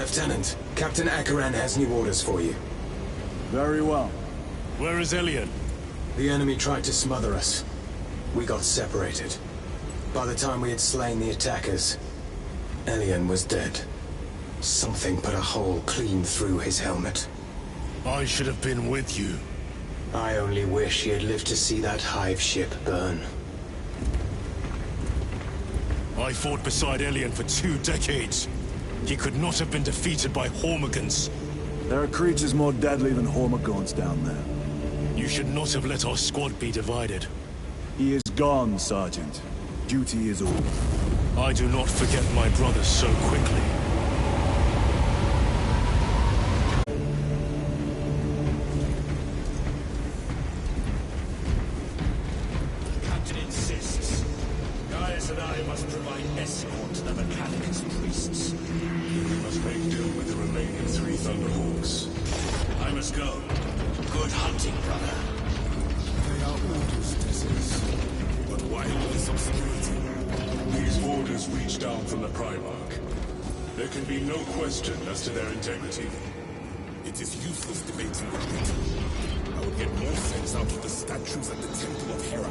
Lieutenant, Captain Akaran has new orders for you. Very well. Where is Elian? The enemy tried to smother us. We got separated. By the time we had slain the attackers, Elian was dead. Something put a hole clean through his helmet. I should have been with you. I only wish he had lived to see that hive ship burn. I fought beside Elian for 2 decades. He could not have been defeated by Hormigons. There are creatures more deadly than Hormigons down there. You should not have let our squad be divided. He is gone, Sergeant. Duty is all. I do not forget my brothers so quickly. Captain insists. Gaius and I must provide escort to the Mechanicus priests. We must make do with the remaining 3 Thunderhawks. I must go. Good hunting, brother. They are orders, Tessus. But why all this obscurity? These orders reach down from the Primarch. There can be no question as to their integrity. It is useless debating with it. I would get more sense out of the statues at the Temple of Hera.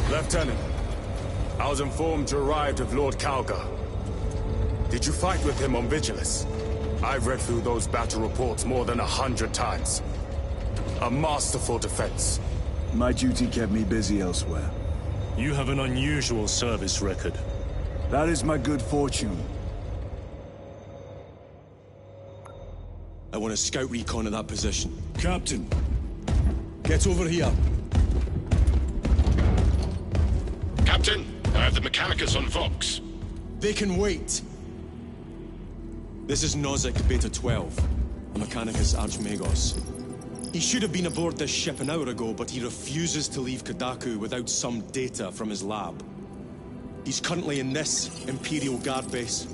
Lieutenant, I was informed you arrived with Lord Kalgar. Did you fight with him on Vigilus? I've read through those battle reports more than 100 times. A masterful defense. My duty kept me busy elsewhere. You have an unusual service record. That is my good fortune. I want a scout recon of that position. Captain, get over here. Captain, I have the Mechanicus on Vox. They can wait. This is Nozick Beta 12, a Mechanicus Archmagos. He should have been aboard this ship an hour ago, but he refuses to leave Kadaku without some data from his lab. He's currently in this Imperial Guard base.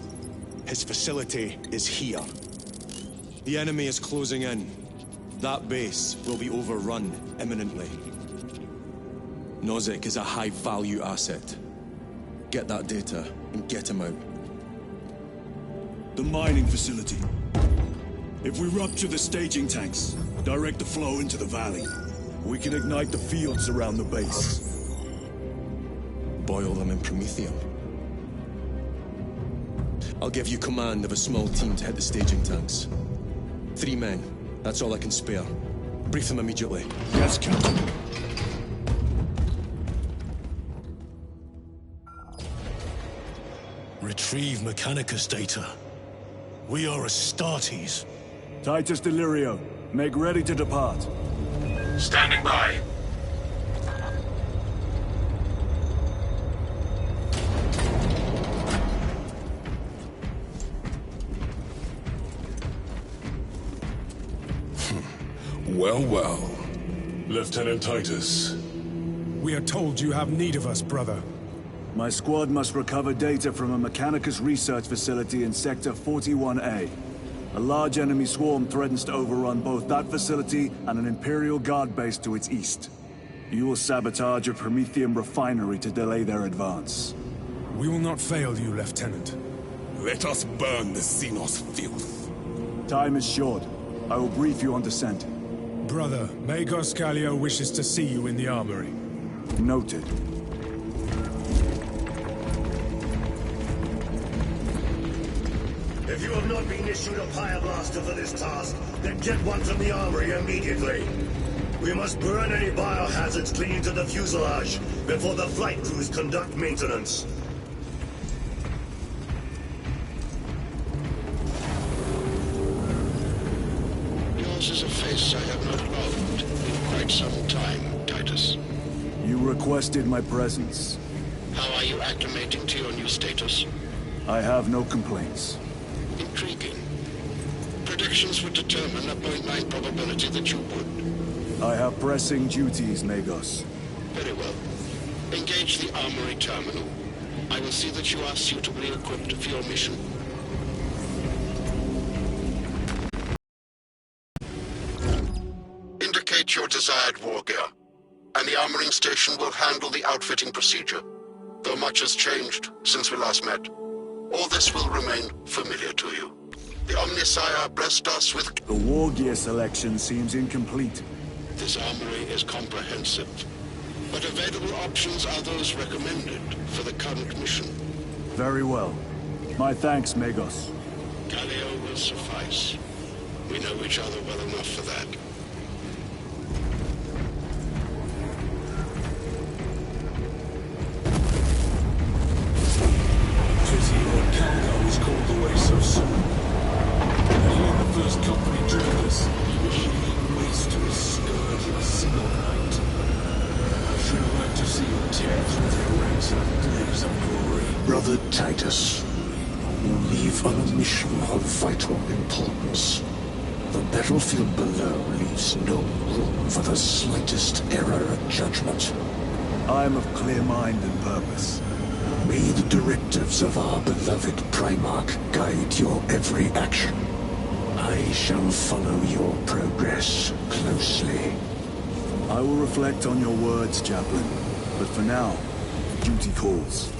His facility is here. The enemy is closing in. That base will be overrun imminently. Nozick is a high-value asset. Get that data and get him out. The mining facility. If we rupture the staging tanks, direct the flow into the valley, we can ignite the fields around the base. Boil them in promethium. I'll give you command of a small team to hit the staging tanks. 3 men. That's all I can spare. Brief them immediately. Yes, Captain. Retrieve Mechanicus data. We are Astartes. Titus Delirio, make ready to depart. Standing by. Well, well. Lieutenant Titus. We are told you have need of us, brother. My squad must recover data from a Mechanicus research facility in Sector 41A. A large enemy swarm threatens to overrun both that facility and an Imperial Guard base to its east. You will sabotage a Promethium refinery to delay their advance. We will not fail you, Lieutenant. Let us burn the Xenos filth. Time is short. I will brief you on descent. Brother, Magos Kallio wishes to see you in the armory. Noted. If you have not been issued a Pyreblaster for this task, then get one from the armory immediately. We must burn any biohazards clinging to the fuselage before the flight crews conduct maintenance. Yours is a face I have not loved in quite some time, Titus. You requested my presence. How are you acclimating to your new status? I have no complaints. Intriguing. Predictable. actions would determine a 0.9 probability that you would. I have pressing duties, Magos. Very well. Engage the armory terminal. I will see that you are suitably equipped for your mission. Indicate your desired war gear, and the armoring station will handle the outfitting procedure. Though much has changed since we last met, all this will remain familiar to you. The Omnisire blessed us with... The war gear selection seems incomplete. This armory is comprehensive, but available options are those recommended for the current mission. Very well. My thanks, Magos. Calio will suffice. We know each other well enough for that. Pity Lord Calgar was called away so soon. Early the first company joined us, he was laying waste to his scourge in a single night. I should have liked to see you tear through their ranks in a blaze of glory. Brother Titus, you leave on a mission of vital importance. The battlefield below leaves no room for the slightest error of judgment. I am of clear mind and purpose. May the directives of our beloved Primarch guide your every action. I shall follow your progress closely. I will reflect on your words, Chaplain. But for now, duty calls.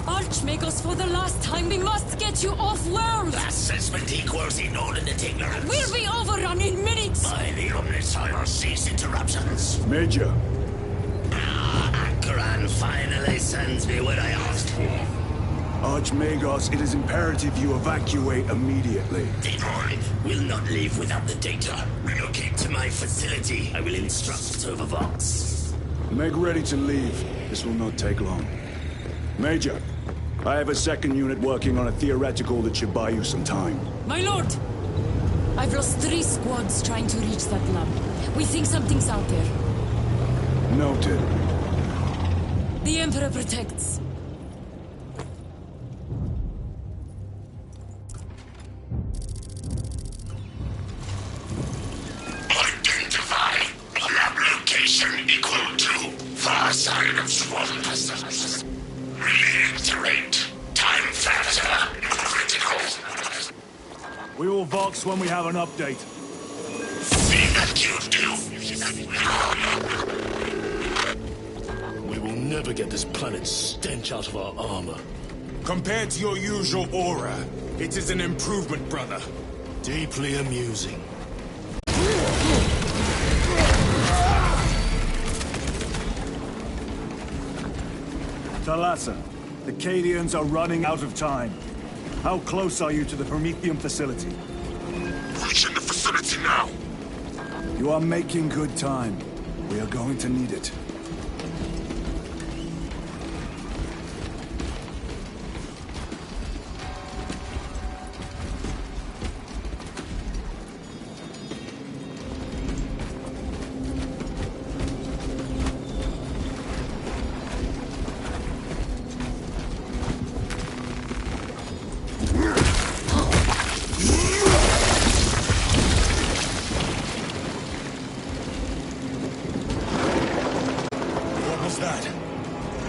Archmagos, for the last time, we must get you off-world! Assessment equals inordinate ignorance. We'll be overrun in minutes! By the Omnisire cease interruptions. Major! Akran finally sends me what I asked for. Archmagos, it is imperative you evacuate immediately. Detroit will not leave without the data. Relocate to my facility. I will instruct over Vox. Make ready to leave. This will not take long. Major, I have a second unit working on a theoretical that should buy you some time. My lord! I've lost 3 squads trying to reach that lab. We think something's out there. Noted. The Emperor protects. Identify lab location equal to far side of Swarm Vessels. Reiterate, time factor critical. We will Vox when we have an update. See that you do. We will never get this planet's stench out of our armor. Compared to your usual aura, it is an improvement, brother. Deeply amusing. Talassa, the Cadians are running out of time. How close are you to the Prometheum facility? Reaching the facility now. You are making good time. We are going to need it.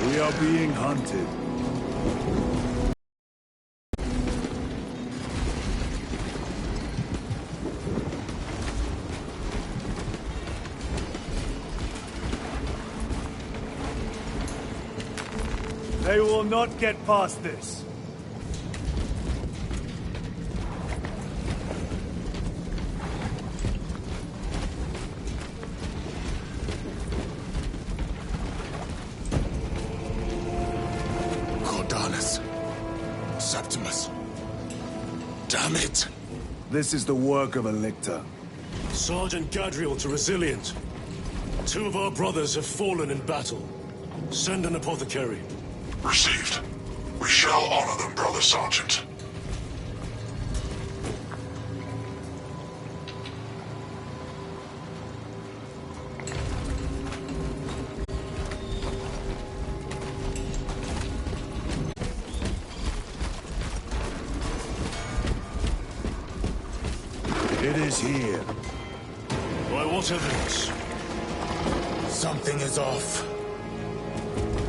We are being hunted. They will not get past this. Damn it! This is the work of a lictor. Sergeant Gadriel to Resilient. 2 of our brothers have fallen in battle. Send an apothecary. Received. We shall honor them, Brother Sergeant. It is here. By what evidence? Something is off.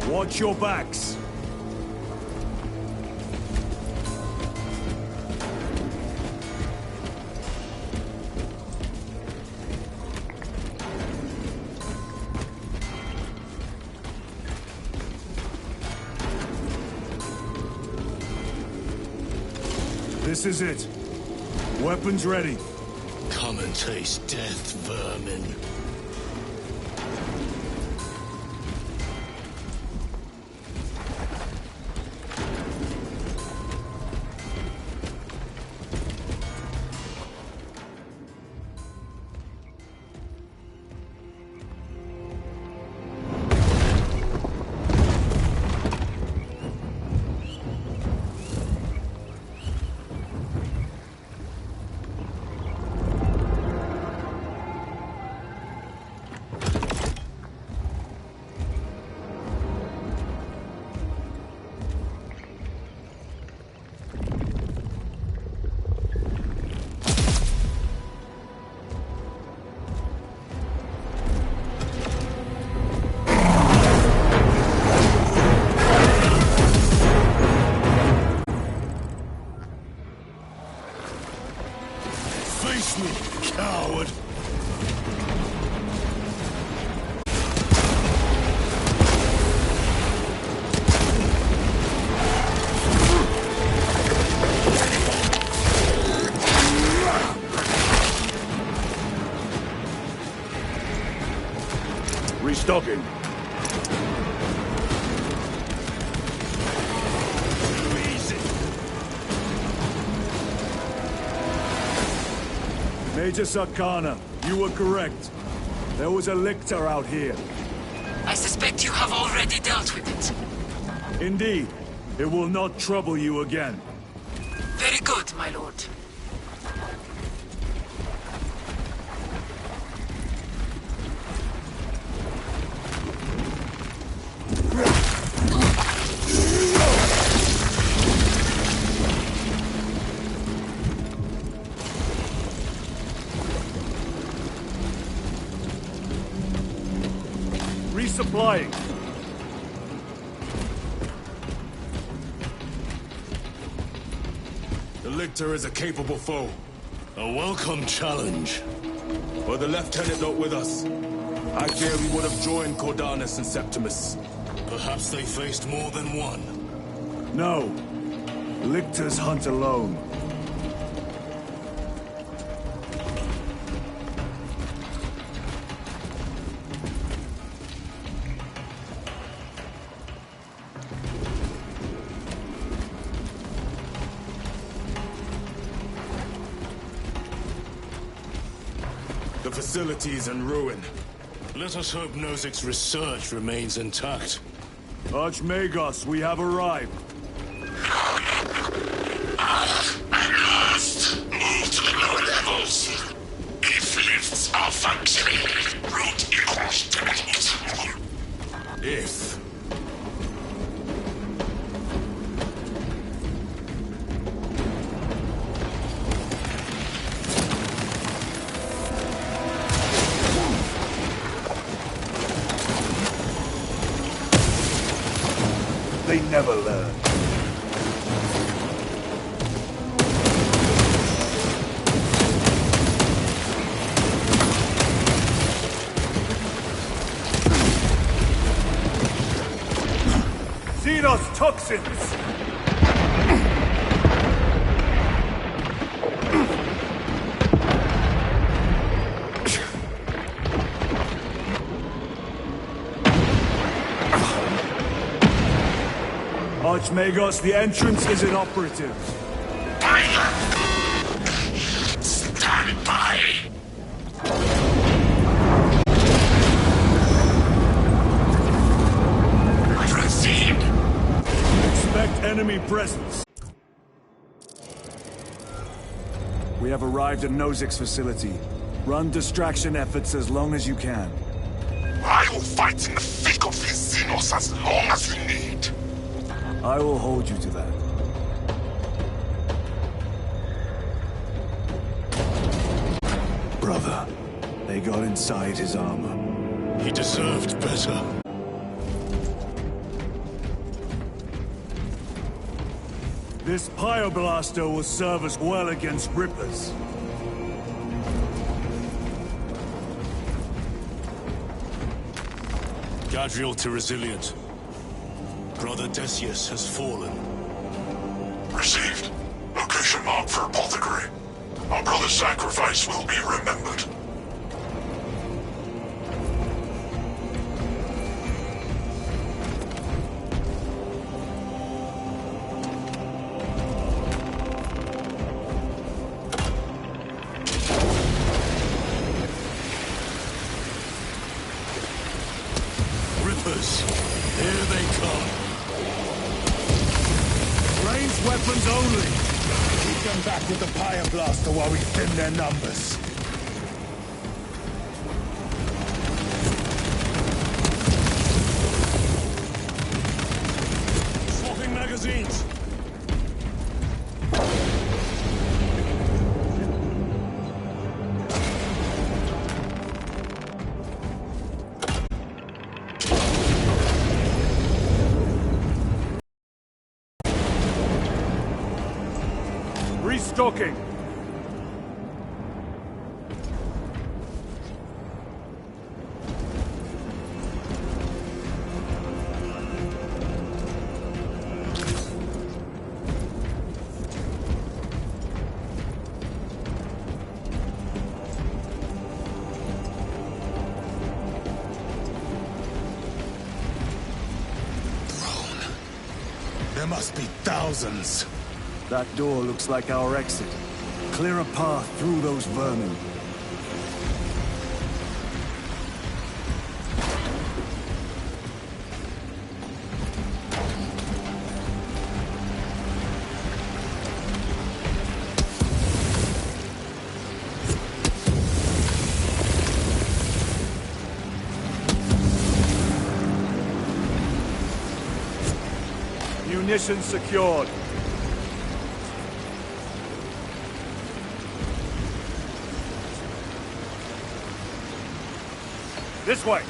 Watch your backs. This is it. Weapons ready. Come and taste death, vermin. Face me, coward! Restocking. Major Sakana, you were correct. There was a lictor out here. I suspect you have already dealt with it. Indeed. It will not trouble you again. Very good, my lord. Resupplying. The Lictor is a capable foe. A welcome challenge. Were the Lieutenant not with us, I fear we would have joined Cordanus and Septimus. Perhaps they faced more than one. No. Lictors hunt alone. The facility's in ruin. Let us hope Nozik's research remains intact. Archmagos, we have arrived. At last, move to the lower levels. If lifts are functioning, route equals direct. If. They never learn. Xenos toxins! Archmagos, the entrance is inoperative. enemy presence. We have arrived at Nozick's facility. Run distraction efforts as long as you can. I will fight in the thick of these Xenos as long as you need. I will hold you to that. Brother, they got inside his armor. He deserved better. This Pyoblaster will serve us well against Rippers. Gadriel to resilient. Brother Decius has fallen. Received. Location marked for apothecary. Our brother's sacrifice will be remembered. Rippers, here they come. Ranged weapons only! Keep them back with the Pyoblaster while we thin their numbers. Swapping magazines. Restocking! There must be thousands. That door looks like our exit. Clear a path through those vermin. Munitions secured. This way!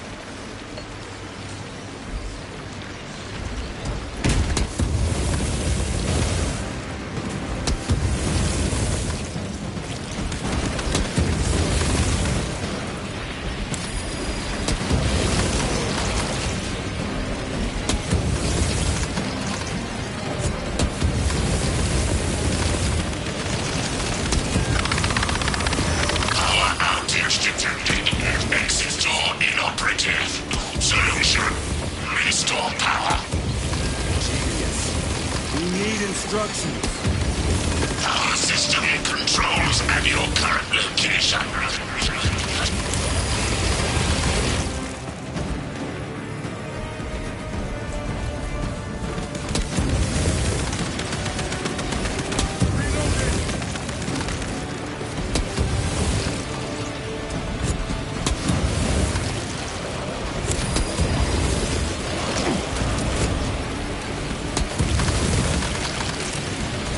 Power outage detected. Exit door inoperative. Solution. Restore power. We need instructions. Power system controls at your current location.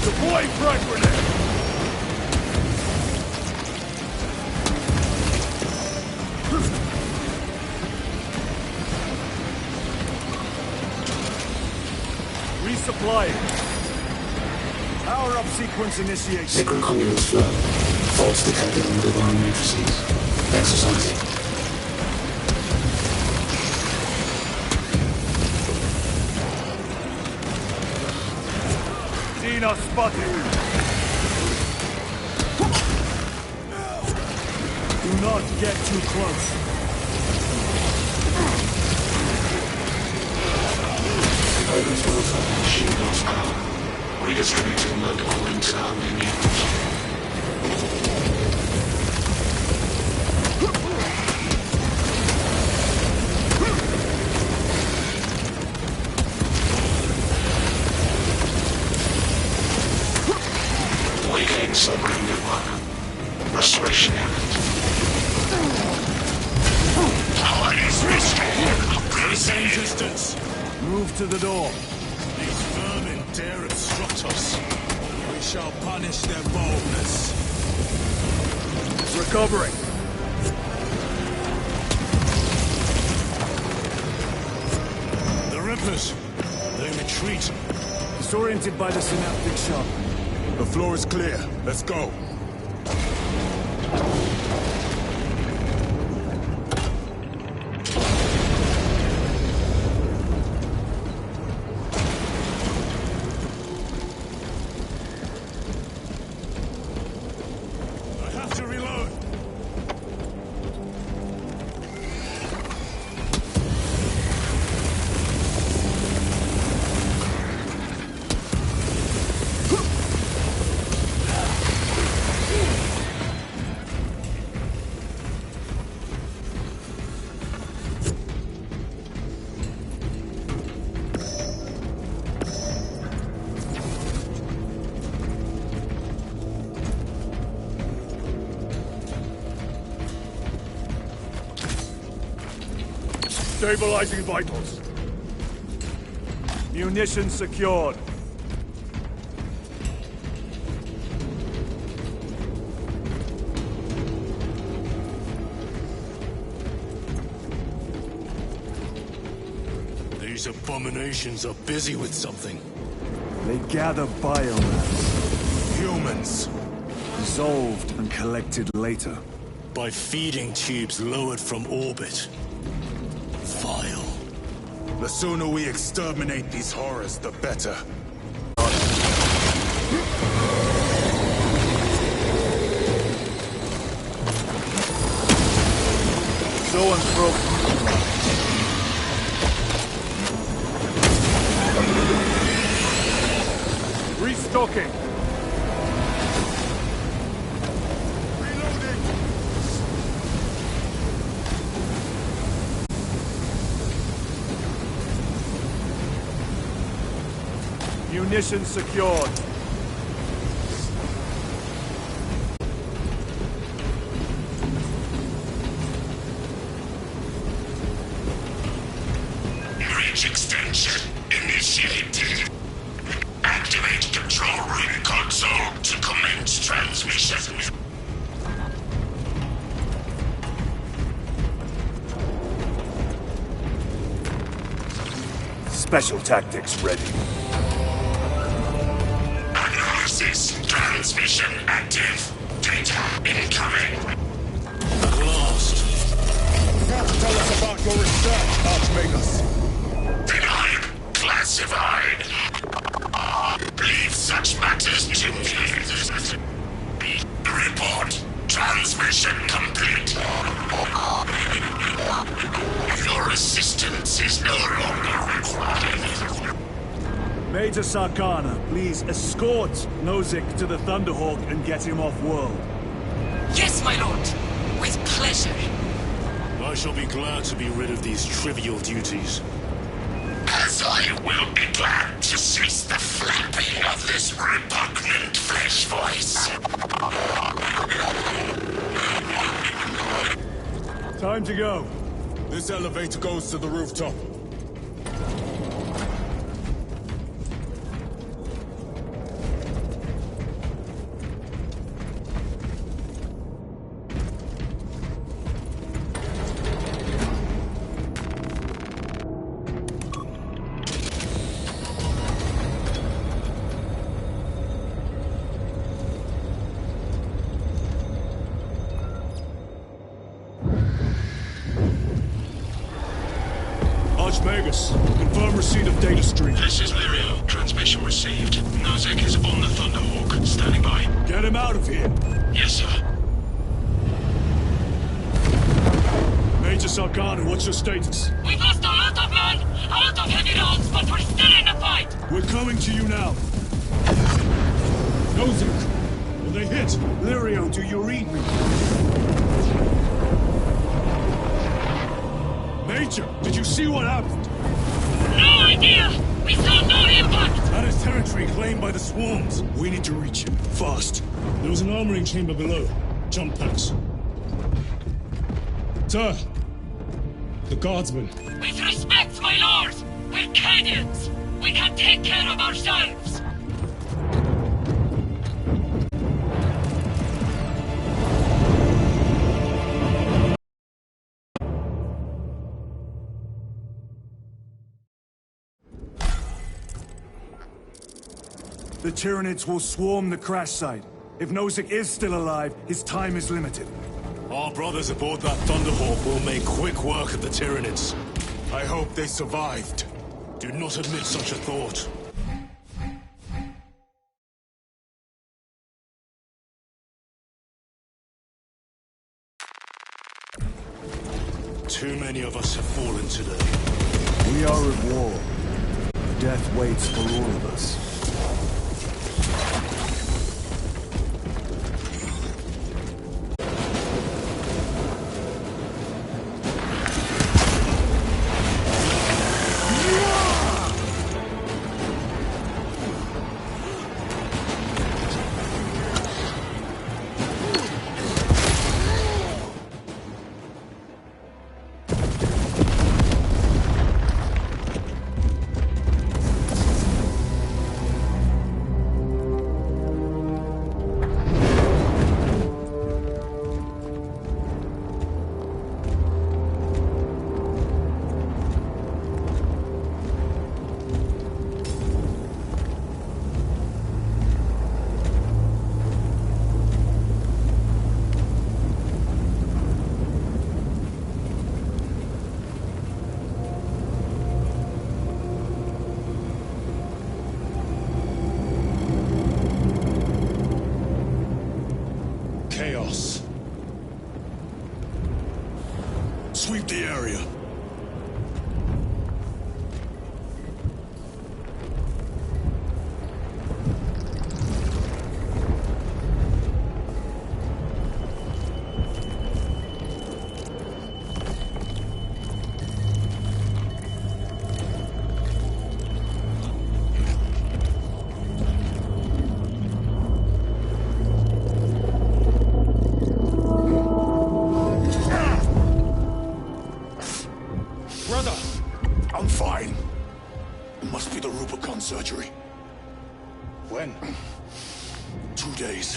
Deploy frag grenade! Resupplying. Power up sequence initiated. Sacred conduits flow. Faults detected in divine matrices. Exercising. Dina spotted. Do not get too close. Opponents will find machine lost power. Redistributing load according to our minions. gain some renewal. Persuasion. Power is restrained. Same distance. Move to the door. These vermin dare obstruct us. We shall punish their boldness. Recovering. The Rippers. They retreat. Disoriented by the synaptic shock. The floor is clear. Let's go. Stabilizing vitals. Munitions secured. These abominations are busy with something. They gather biomass. Humans. Dissolved and collected later. By feeding tubes lowered from orbit. Vile. The sooner we exterminate these horrors, the better. So and fro. Restocking. Munitions secured. Bridge extension initiated. Activate control room console to commence transmission. Special tactics ready. Transmission active. Data incoming. Lost. Tell us about your research, Archmagus. Denied. Classified. Leave such matters to me. Report. Transmission complete. Your assistance is no longer required. Major Sarkana, please escort Nozick to the Thunderhawk and get him off-world. Yes, my lord. With pleasure. I shall be glad to be rid of these trivial duties. As I will be glad to cease the flapping of this repugnant flesh voice. Time to go. This elevator goes to the rooftop. Archmagus, confirm receipt of data stream. This is Lirio. Transmission received. Nozick is on the Thunderhawk. Standing by. Get him out of here. Yes, sir. Major Sarkana, what's your status? We've lost a lot of men, a lot of heavy rounds, but we're still in the fight. We're coming to you now. Nozick, will they hit? Lirio, do you read me? Major, did you see what happened? No idea! We saw no impact! That is territory claimed by the swarms. We need to reach him, fast. There was an armoring chamber below. Jump packs. Sir! The guardsmen. With respect, my lord! We're Cadians! We can take care of ourselves! The Tyranids will swarm the crash site. If Nozick is still alive, his time is limited. Our brothers aboard that Thunderhawk will make quick work of the Tyranids. I hope they survived. Do not admit such a thought. Too many of us have fallen today. We are at war. Death waits for all of us. Sweep the area. I'm fine. It must be the Rubicon surgery. When? 2 days.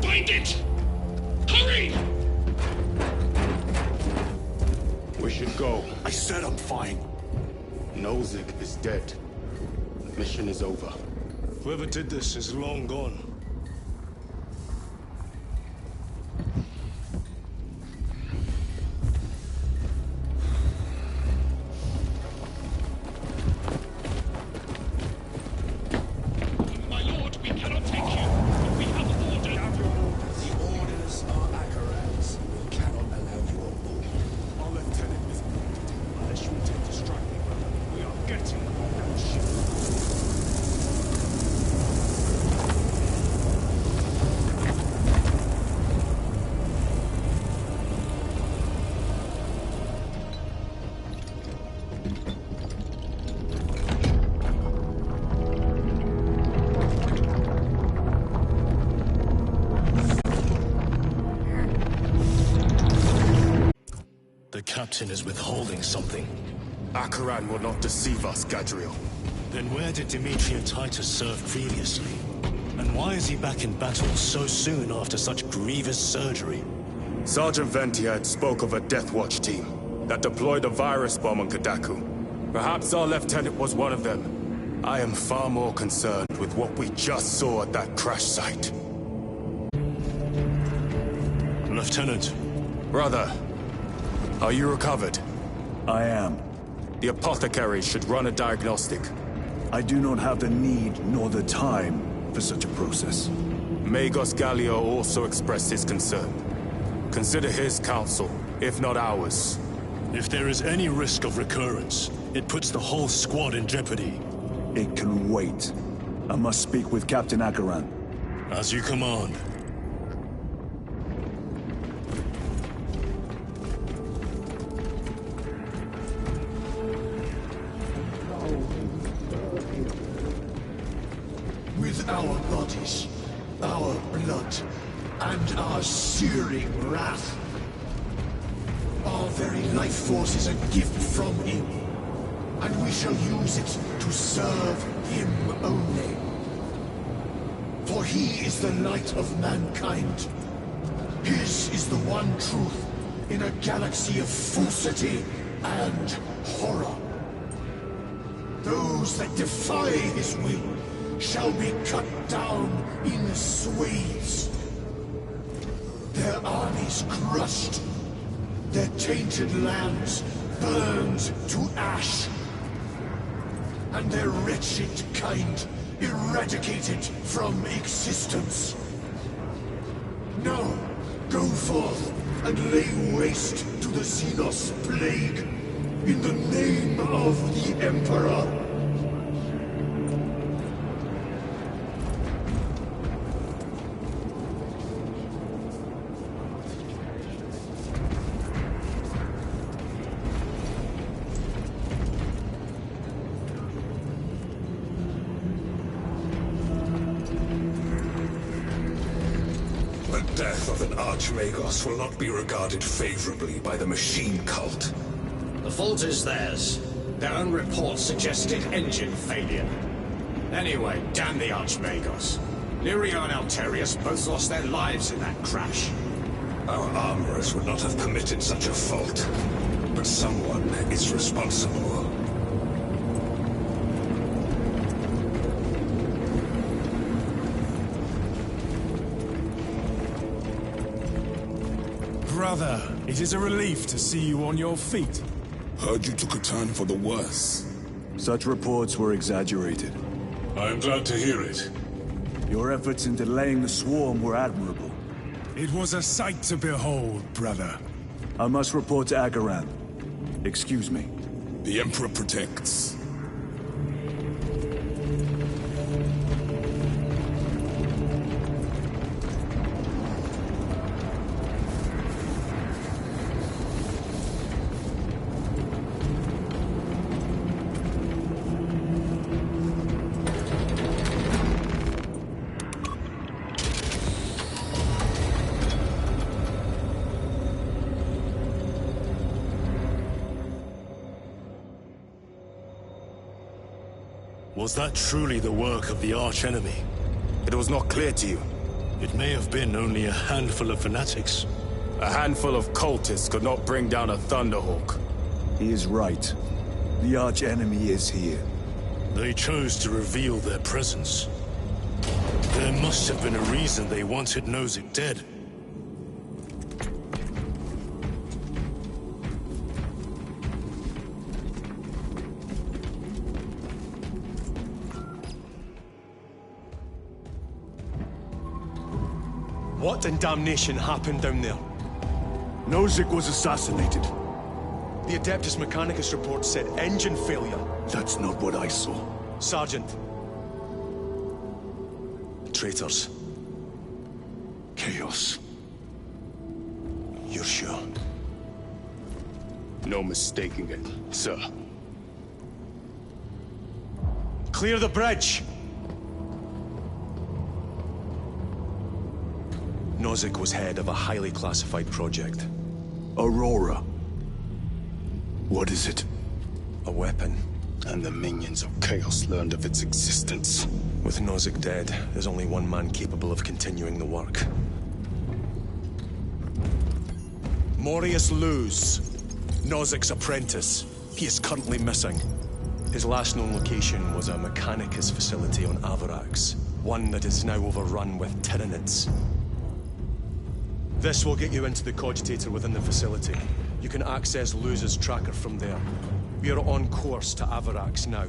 Find it! Hurry! We should go. I said I'm fine. Nozick is dead. Mission is over. Whoever did this is long gone. My lord, we cannot take you. We have ordered. The orders are Akarans. We cannot allow you on board. Our lieutenant is wounded. Unless you intend to strike me, brother, we are getting on that ship. The captain is withholding something. Akaran will not deceive us, Gadriel. Then where did Dimitri and Titus serve previously? And why is he back in battle so soon after such grievous surgery? Sergeant Ventiad spoke of a Death Watch team that deployed a virus bomb on Kadaku. Perhaps our lieutenant was one of them. I am far more concerned with what we just saw at that crash site. Lieutenant. Brother, are you recovered? I am. The apothecary should run a diagnostic. I do not have the need nor the time for such a process. Magos Gallio also expressed his concern. Consider his counsel, if not ours. If there is any risk of recurrence, it puts the whole squad in jeopardy. It can wait. I must speak with Captain Akaran. As you command. With our bodies, our blood, and our searing wrath, our very life force is a gift from him, and we shall use it to serve him only. For he is the light of mankind. His is the one truth in a galaxy of falsity and horror. Those that defy his will shall be cut down in swathes. Their armies crushed, their tainted lands burned to ash, and their wretched kind eradicated from existence. Now, go forth and lay waste to the Xenos plague in the name of the Emperor. The death of an Archmagos will not be regarded favorably by the machine cult. The fault is theirs. Their own report suggested engine failure. Anyway, damn the Archmagos. Lirio and Alterius both lost their lives in that crash. Our armorers would not have permitted such a fault. But someone is responsible. Brother, it is a relief to see you on your feet. Heard you took a turn for the worse. Such reports were exaggerated. I am glad to hear it. Your efforts in delaying the swarm were admirable. It was a sight to behold, brother. I must report to Akaran. Excuse me. The Emperor protects. Was that truly the work of the arch-enemy? It was not clear to you. It may have been only a handful of fanatics. A handful of cultists could not bring down a Thunderhawk. He is right. The arch-enemy is here. They chose to reveal their presence. There must have been a reason they wanted Nozick dead. What in damnation happened down there? Nozick was assassinated. The Adeptus Mechanicus report said engine failure. That's not what I saw. Sergeant. Traitors. Chaos. You're sure? No mistaking it, sir. Clear the bridge! Nozick was head of a highly classified project. Aurora. What is it? A weapon. And the minions of Chaos learned of its existence. With Nozick dead, there's only one man capable of continuing the work. Morius Luz, Nozick's apprentice. He is currently missing. His last known location was a Mechanicus facility on Avarax, one that is now overrun with Tyranids. This will get you into the cogitator within the facility. You can access Luz's tracker from there. We are on course to Avarax now.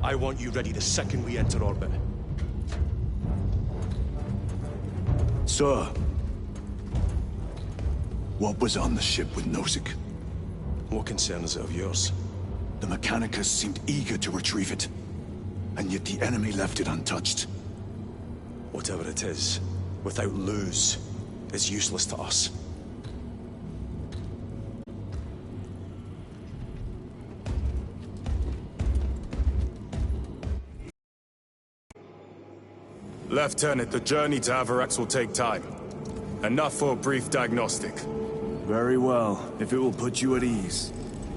I want you ready the second we enter orbit. Sir. What was on the ship with Nozick? What concern is it of yours? The Mechanicus seemed eager to retrieve it. and yet the enemy left it untouched. Whatever it is, without Luz, it's useless to us. Lieutenant, the journey to Avarax will take time. Enough for a brief diagnostic. Very well, if it will put you at ease.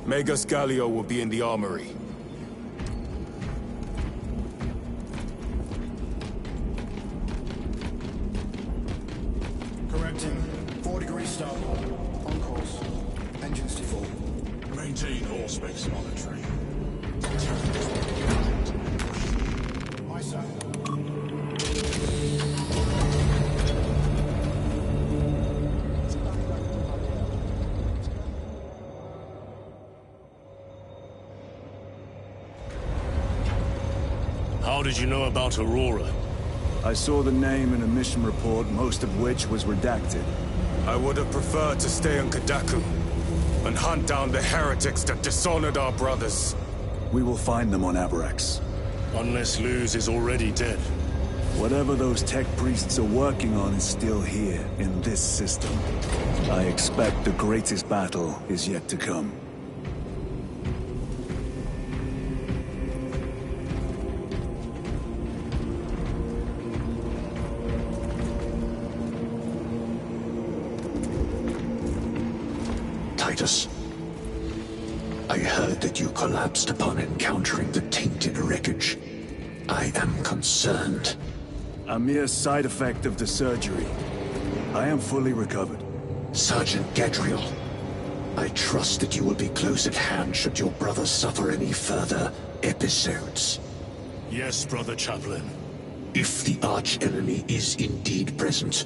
Magus Gallio will be in the armory. Correcting. 4 degrees starboard. On course. Engines default. Maintain all space monitoring. My side. How did you know about Aurora? I saw the name in a mission report, most of which was redacted. I would have preferred to stay on Kadaku and hunt down the heretics that dishonored our brothers. We will find them on Avarax. Unless Luz is already dead. Whatever those tech priests are working on is still here, in this system. I expect the greatest battle is yet to come. Titus, I heard that you collapsed upon encountering the tainted wreckage. I am concerned. A mere side effect of the surgery. I am fully recovered. Sergeant Gadriel, I trust that you will be close at hand should your brother suffer any further episodes. Yes, Brother Chaplain. If the arch-enemy is indeed present,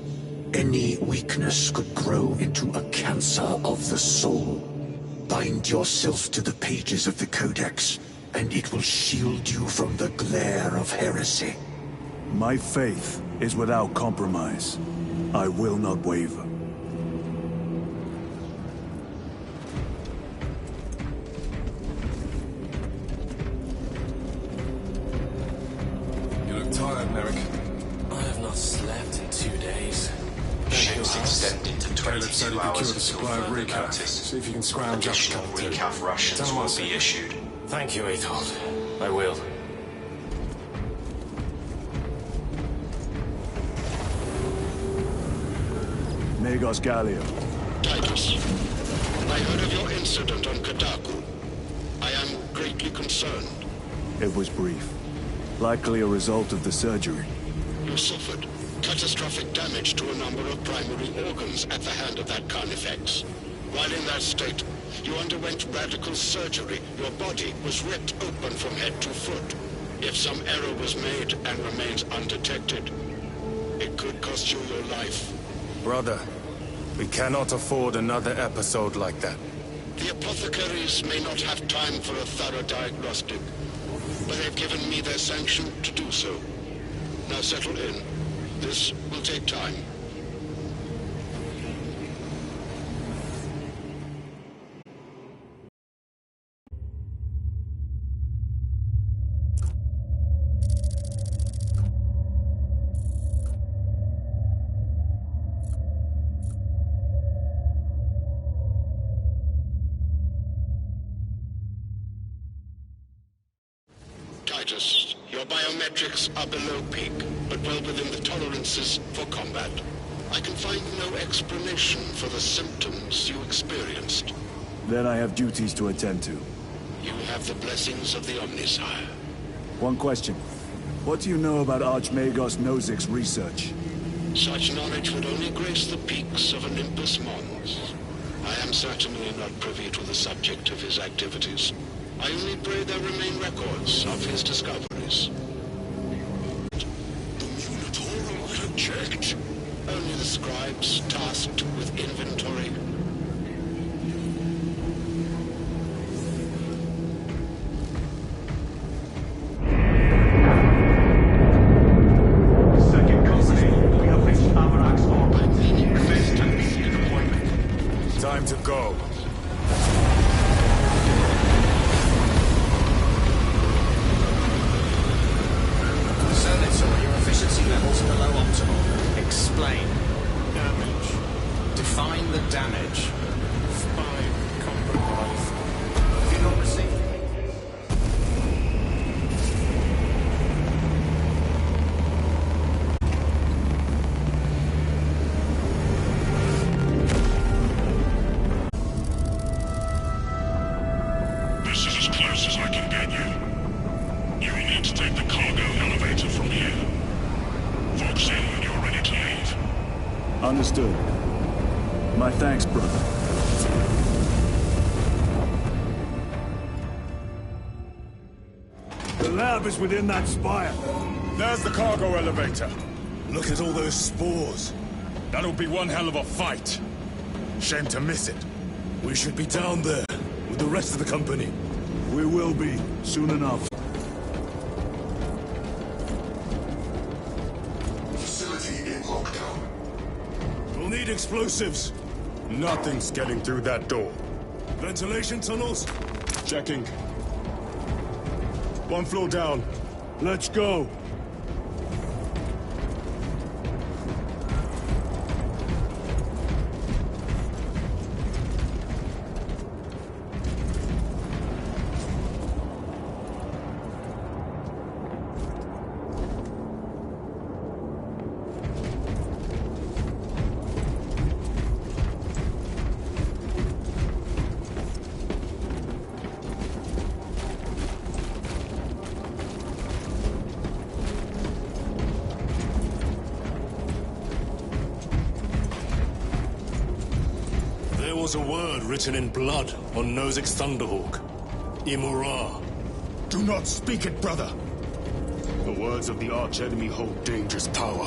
any weakness could grow into a cancer of the soul. Bind yourself to the pages of the Codex, and it will shield you from the glare of heresy. My faith is without compromise. I will not waver. You look tired, Merrick. I have not slept in 2 days. Ships extended to Caleb said 22 he hours procured a until supply of further recaf. notice. See if you can scrounge up a Additional couple too. recaf rations Tell 'em will I'll be see. issued. Thank you, Aethold. I will. Magos Gallio. Titus, I heard of your incident on Kadaku. I am greatly concerned. It was brief. Likely a result of the surgery. You suffered catastrophic damage to a number of primary organs at the hand of that Carnifex. While in that state, you underwent radical surgery. Your body was ripped open from head to foot. If some error was made and remains undetected, it could cost you your life. Brother, we cannot afford another episode like that. The apothecaries may not have time for a thorough diagnostic, but they've given me their sanction to do so. Now settle in. This will take time. Titus, your biometrics are below peak, but well within the tolerances for combat. I can find no explanation for the symptoms you experienced. Then I have duties to attend to. You have the blessings of the Omnisire. One question. What do you know about Archmagos Nozik's research? Such knowledge would only grace the peaks of Olympus Mons. I am certainly not privy to the subject of his activities. I only pray there remain records of his discoveries. The Munitorum had checked. Only the scribes tasked with inventory. Second company, we have reached Avarax orbit. Commence tank deployment. Time to go. levels below optimal. Explain. Damage. Define the damage. Spine compromised. Do not receive. This is as close as I can get you. You will need to take the cargo elevator from here. Fox in when you're ready to leave. Understood. My thanks, brother. The lab is within that spire. There's the cargo elevator. Look at all those spores. That'll be one hell of a fight. Shame to miss it. We should be down there with the rest of the company. We will be, soon enough. Facility in lockdown. We'll need explosives. Nothing's getting through that door. Ventilation tunnels? Checking. One floor down. Let's go. There was a word written in blood on Nozick's Thunderhawk. Imura. Do not speak it, brother. The words of the archenemy hold dangerous power.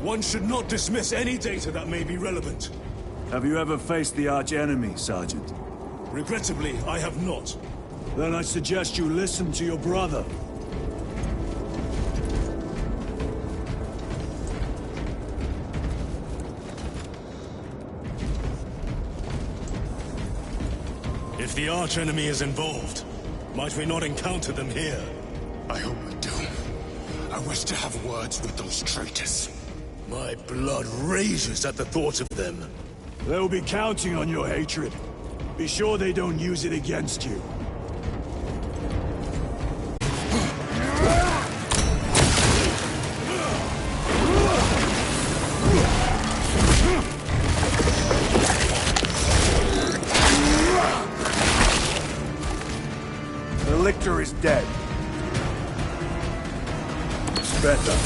One should not dismiss any data that may be relevant. Have you ever faced the arch-enemy, Sergeant? Regrettably, I have not. Then I suggest you listen to your brother. If the archenemy is involved, might we not encounter them here? I hope we do. I wish to have words with those traitors. My blood rages at the thought of them. They'll be counting on your hatred. Be sure they don't use it against you. The Lictor is dead. Better.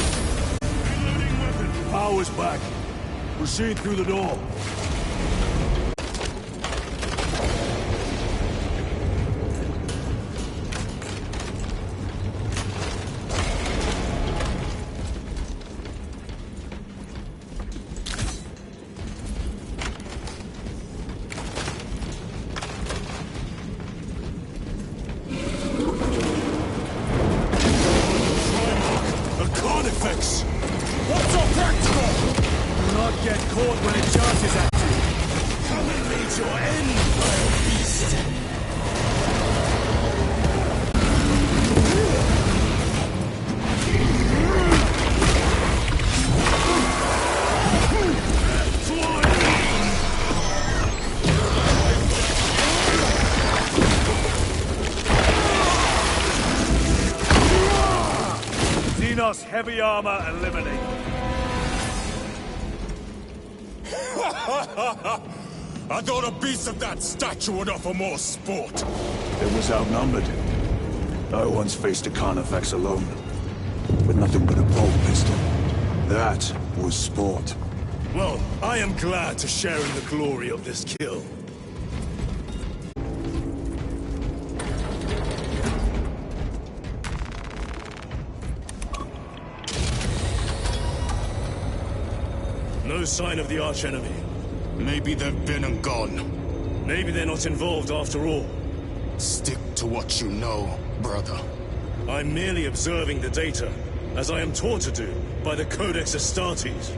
Reloading weapon. Power's back. Proceed through the door. What's so practical? Do not get caught when it charges at you. Come and meet your end, vile beast! Xenos heavy armor eliminated. I thought a beast of that stature would offer more sport. It was outnumbered. I once faced a Carnifex alone, with nothing but a bolt pistol. That was sport. Well, I am glad to share in the glory of this kill. No sign of the archenemy. Maybe they've been and gone. Maybe they're not involved after all. Stick to what you know, brother. I'm merely observing the data, as I am taught to do by the Codex Astartes.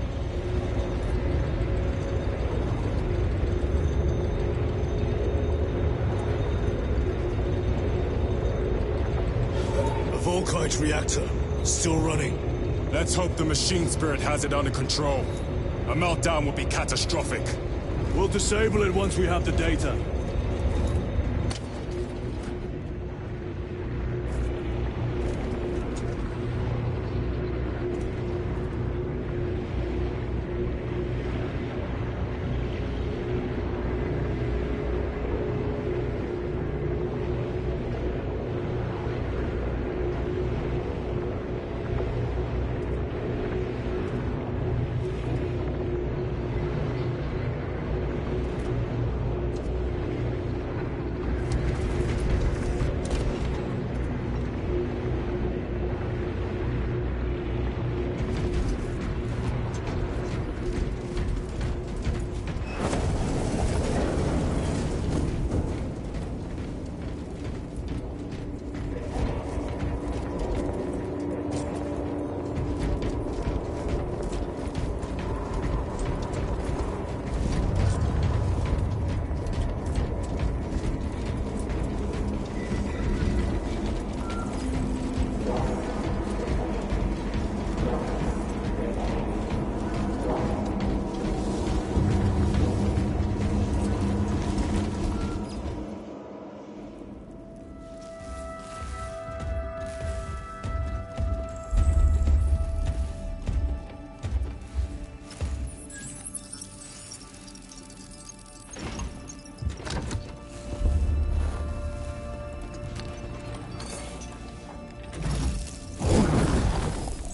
A Volkite reactor, still running. Let's hope the machine spirit has it under control. A meltdown would be catastrophic. We'll disable it once we have the data.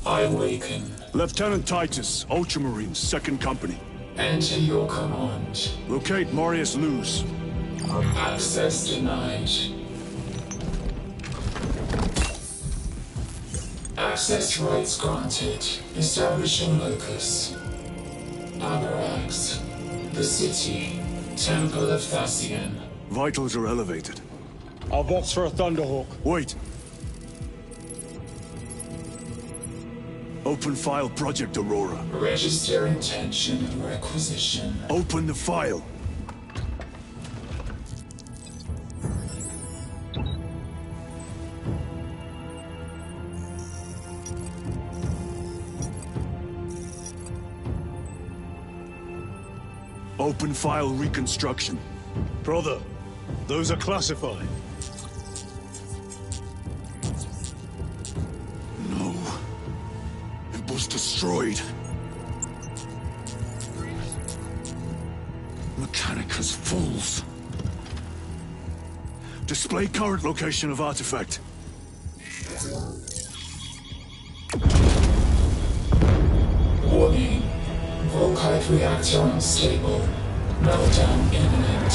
I awaken. Lieutenant Titus, Ultramarines, 2nd Company. Enter your command. Locate Marius Luz. Access denied. Access rights granted. Establishing locus. Abarax. The city. Temple of Thasian. Vitals are elevated. I'll box for a Thunderhawk. Wait. Open file Project Aurora. Register intention of requisition. Open the file. Open file reconstruction. Brother, those are classified. No. It was destroyed. Mechanicus fools. Display current location of artifact. Warning. Volkite reactor unstable. Meltdown imminent.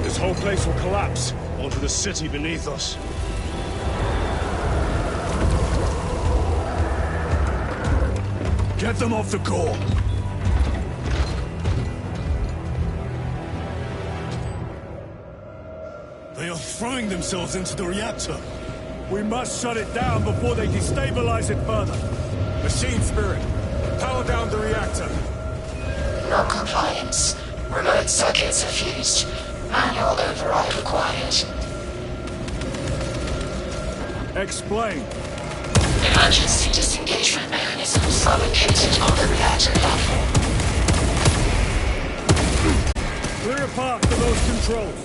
This whole place will collapse onto the city beneath us. Get them off the core! They are throwing themselves into the reactor. We must shut it down before they destabilize it further. Machine Spirit, power down the reactor. Non-compliance. Remote circuits are fused. Manual override required. Explain. Emergency disengagement mechanisms are located on the reactor platform. Clear a path to those controls.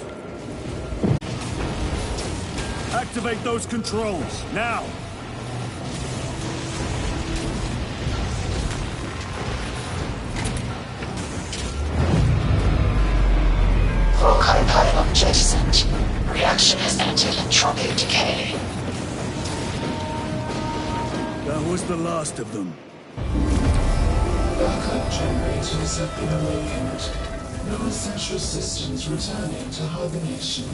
Activate those controls, now! Volkite pylon jettisoned. Reaction has entered entropic decay. That was the last of them. Backup generators have been awakened. Non-essential systems returning to hibernation.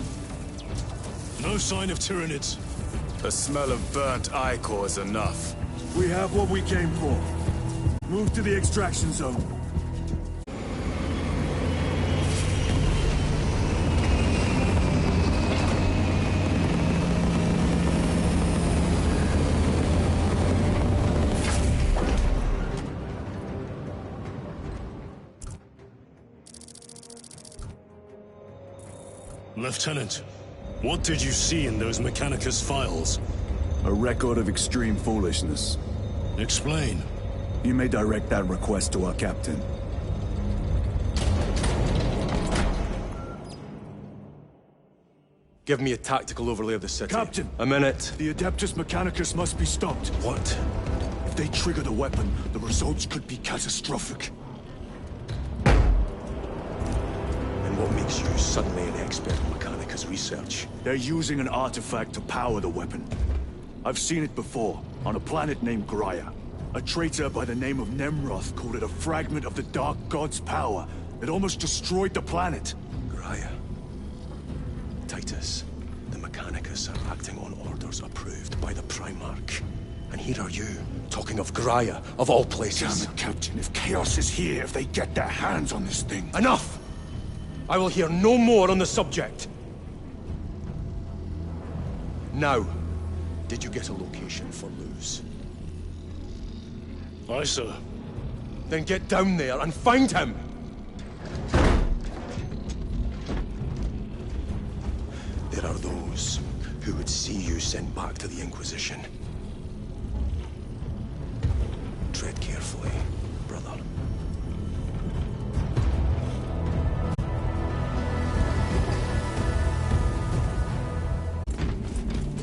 No sign of Tyranids. The smell of burnt ichor is enough. We have what we came for. Move to the extraction zone. Lieutenant, what did you see in those Mechanicus files? A record of extreme foolishness. Explain. You may direct that request to our captain. Give me a tactical overlay of the city. Captain! A minute. The Adeptus Mechanicus must be stopped. What? If they trigger the weapon, the results could be catastrophic. And what makes you suddenly an expert in Mechanicus research? They're using an artifact to power the weapon. I've seen it before, on a planet named Graia. A traitor by the name of Nemroth called it a fragment of the Dark God's power that almost destroyed the planet. Graia. Titus, the Mechanicus are acting on orders approved by the Primarch. And here are you, talking of Graia, of all places. Damn it, Captain. If Chaos is here, if they get their hands on this thing... Enough! I will hear no more on the subject. Now, did you get a location for Luz? Aye, sir. Then get down there and find him! There are those who would see you sent back to the Inquisition. Tread carefully, brother.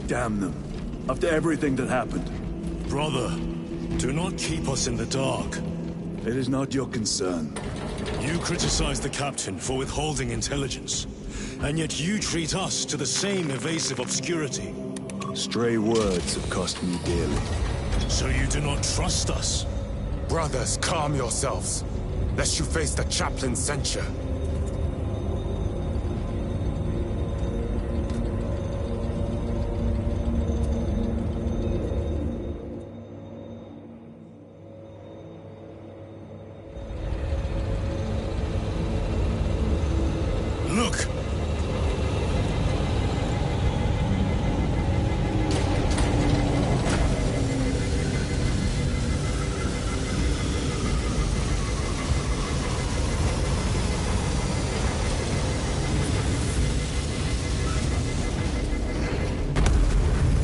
Damn them. After everything that happened. Brother, do not keep us in the dark. It is not your concern. You criticize the captain for withholding intelligence, and yet you treat us to the same evasive obscurity. Stray words have cost me dearly. So you do not trust us? Brothers, calm yourselves, lest you face the chaplain's censure. Look!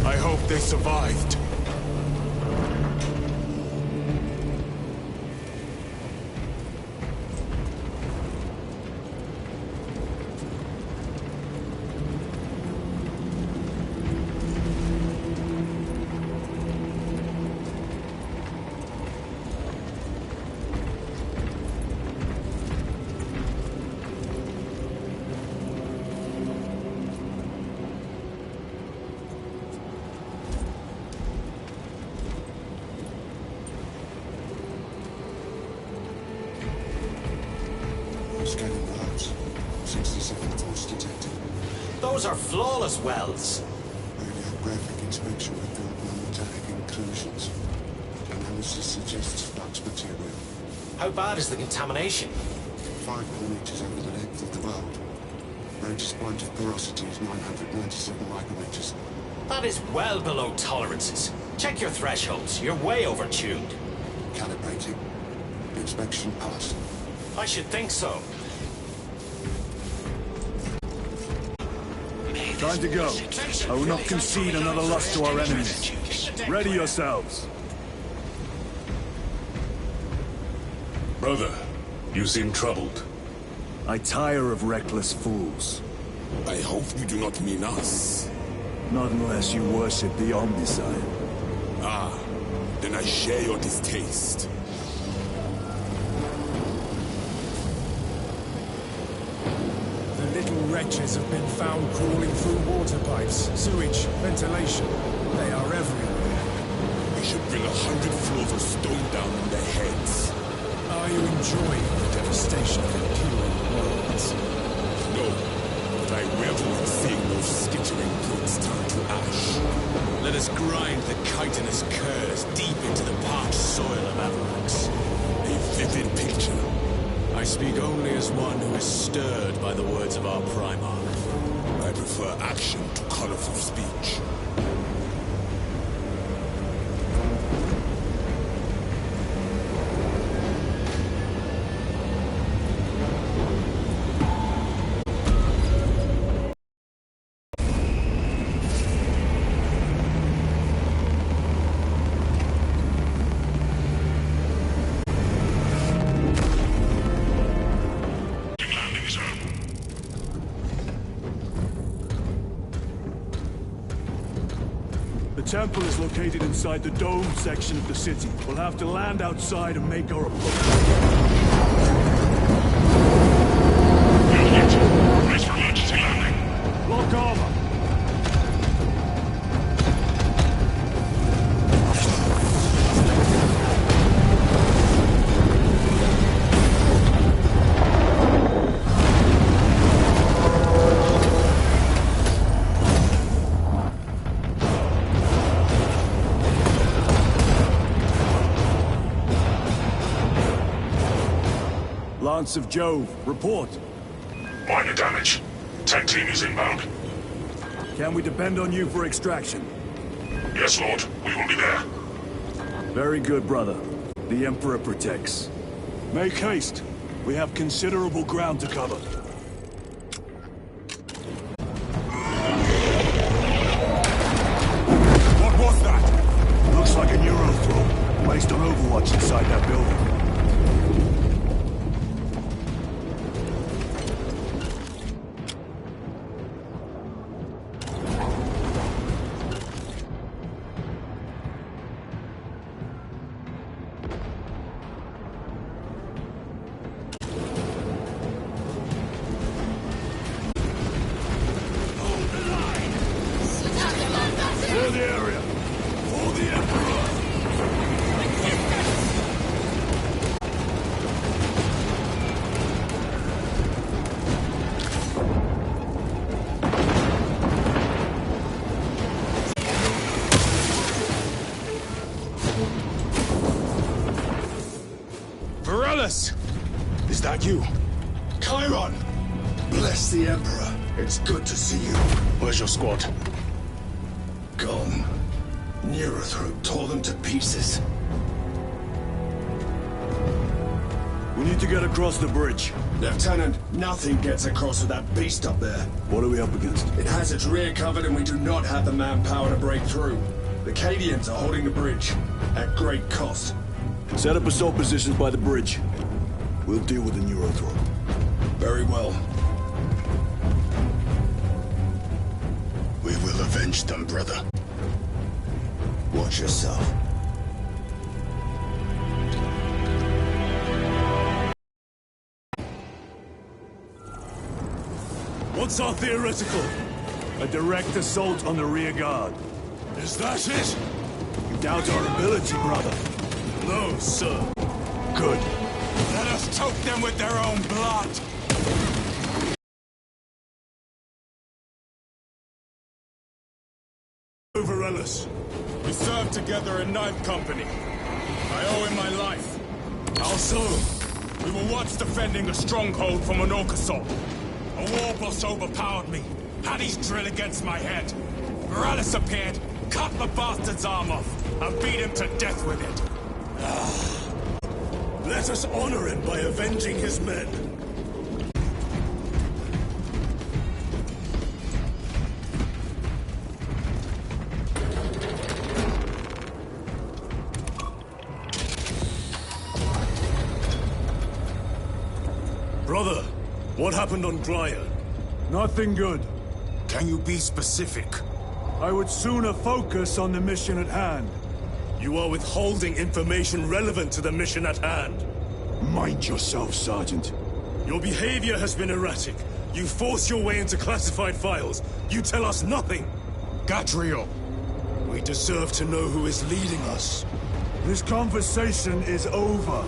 I hope they survived. Scanning wells. 67 faults detected. Those are flawless wells. Radiographic inspection revealed non-metallic inclusions. Analysis suggests flux material. How bad is the contamination? 5 millimeters over the length of the world. Largest point of porosity is 997 micrometers. That is well below tolerances. Check your thresholds. You're way overtuned. Calibrating. Inspection passed. I should think so. Time to go. I will not concede another lust to our enemies. Ready yourselves. Brother, you seem troubled. I tire of reckless fools. I hope you do not mean us. Not unless you worship the Omnicide. Ah, then I share your distaste. The little wretches have been found crawling through water pipes, sewage, ventilation. They are everywhere. We should bring 100 floors of stone down on their heads. Are you enjoying the devastation of imperial worlds? No, but I revel in seeing those skittering brutes turn to ash. Let us grind the chitinous curse deep into the parched soil of Avarax. A vivid picture. I speak only as one who is stirred by the words of our Primarch. I prefer action to colorful speech. temple is located inside the dome section of the city. We'll have to land outside and make our approach. Brace for emergency landing. Lock armor. Lance of Jove, report. Minor damage. Tech team is inbound. Can we depend on you for extraction? Yes, Lord. We will be there. Very good, brother. The Emperor protects. Make haste. We have considerable ground to cover. What was that? Looks like a Neurothrow, placed on Overwatch inside that building. Clear the area! For the Emperor! Varellus! Is that you? Chiron! Bless the Emperor. It's good to see you. Where's your squad? Gone. Neurothroat tore them to pieces. We need to get across the bridge. Lieutenant, nothing gets across with that beast up there. What are we up against? It has its rear covered and we do not have the manpower to break through. The Cadians are holding the bridge, at great cost. Set up assault positions by the bridge. We'll deal with the Neurothrow. Very well. We will avenge them, brother. Watch yourself. What's our theoretical? A direct assault on the rear guard. Is that it? You doubt our ability, brother? No, sir. Good. Let us choke them with their own blood! Varellus. We served together in 9th Company. I owe him my life. How so? We were once defending a stronghold from an orc assault. A war boss overpowered me, had his drill against my head. Varellus appeared, cut the bastard's arm off, and beat him to death with it. Let us honor him by avenging his men. Brother, what happened on Glaya? Nothing good. Can you be specific? I would sooner focus on the mission at hand. You are withholding information relevant to the mission at hand. Mind yourself, Sergeant. Your behavior has been erratic. You force your way into classified files. You tell us nothing. Gatriel. We deserve to know who is leading us. This conversation is over.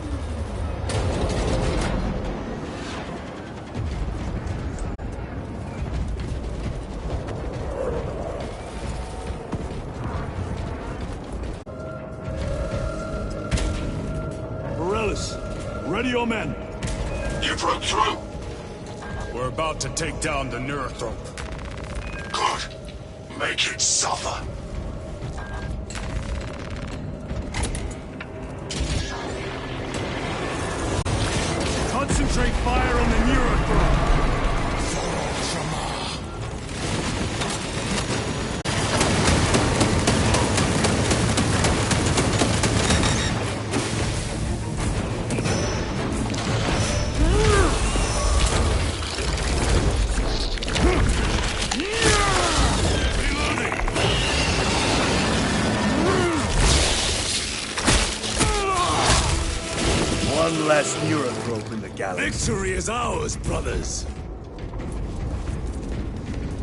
Ready your men. You broke through. We're about to take down the Neurothrope. Good. Make it suffer. Concentrate fire on the Neurothrope. last neuroprobe in the galaxy. Victory is ours, brothers!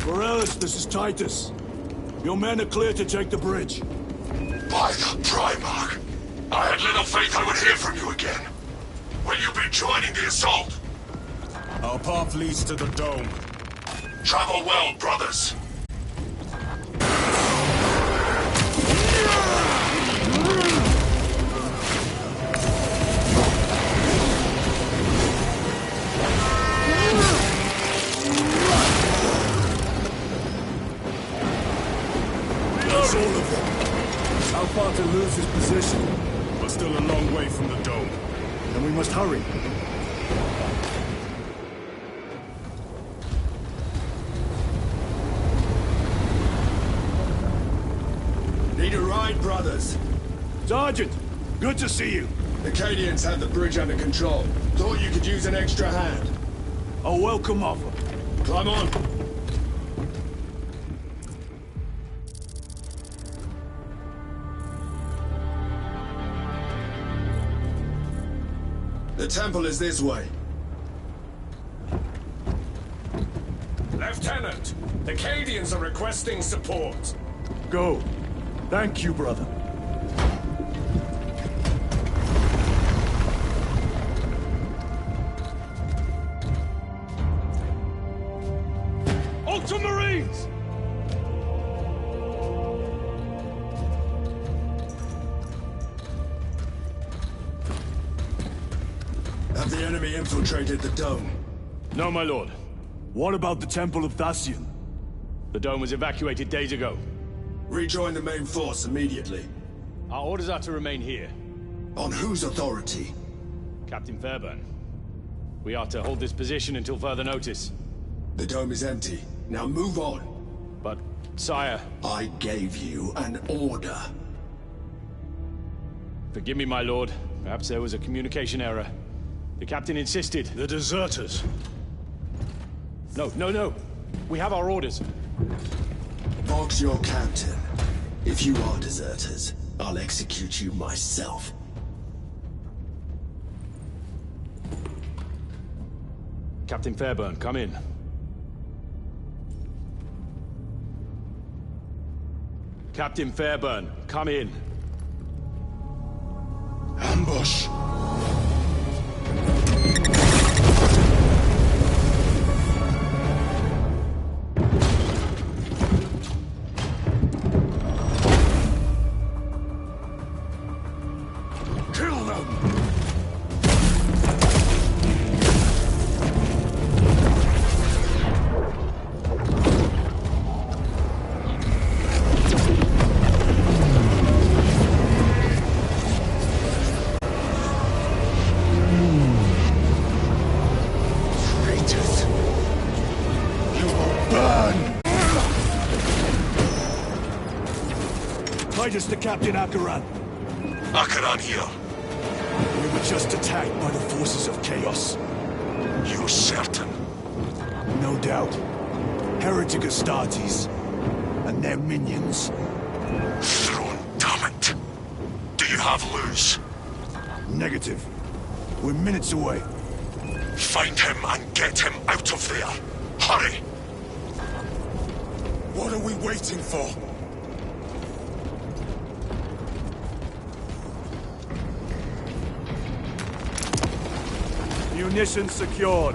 Morales, this is Titus. Your men are clear to take the bridge. By the Primarch! I had little faith I would hear from you again. Will you be joining the assault? Our path leads to the dome. Travel well, brothers. That's all of them. How far to lose his position? We're still a long way from the dome. Then we must hurry. Need a ride, brothers? Sergeant, good to see you. The Cadians have the bridge under control. Thought you could use an extra hand. A welcome offer. Climb on. The temple is this way. Lieutenant, the Cadians are requesting support. Go. Thank you, brother. Ultramarines! Have the enemy infiltrated the dome? No, my lord. What about the Temple of Thasian? The dome was evacuated days ago. Rejoin the main force immediately. Our orders are to remain here. On whose authority? Captain Fairburn. We are to hold this position until further notice. The dome is empty. Now move on. But, sire... I gave you an order. Forgive me, my lord. Perhaps there was a communication error. The captain insisted. The deserters. No. We have our orders. Vox your captain. If you are deserters, I'll execute you myself. Captain Fairburn, come in. Captain Fairburn, come in. Ambush! Kill them! Traitors! You will burn! Titus to Captain Akaran. Akaran here. We were just attacked by the forces of Chaos. You certain? No doubt. Heretic Astartes. And their minions. Throne, damn it. Do you have Luz? Negative. We're minutes away. Find him and get him out of there. Hurry! What are we waiting for? Munitions secured.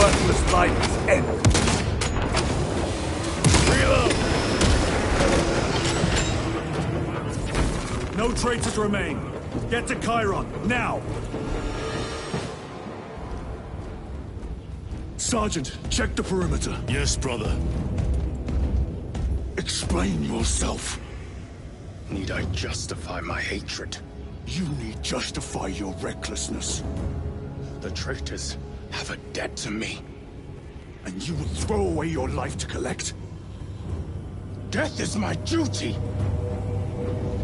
worthless life end. Reload! No traitors remain. Get to Chiron, now! Sergeant, check the perimeter. Yes, brother. Explain yourself. Need I justify my hatred? You need justify your recklessness. The traitors have a debt to me. And you will throw away your life to collect? Death is my duty!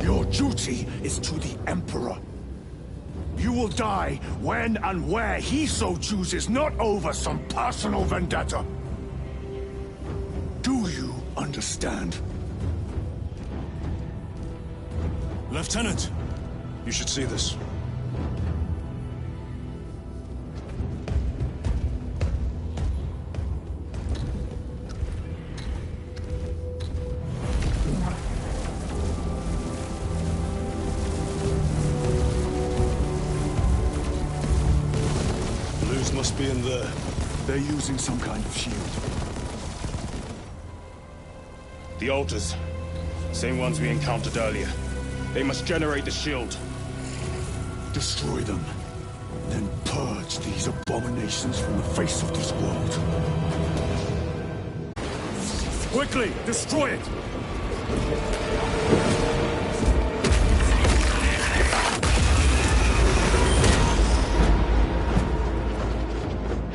Your duty is to the Emperor. You will die when and where he so chooses, not over some personal vendetta. Do you understand? Lieutenant, you should see this. Blues must be in there. They're using some kind of shield. The altars. Same ones we encountered earlier. They must generate the shield. Destroy them. Then purge these abominations from the face of this world. Quickly, destroy it!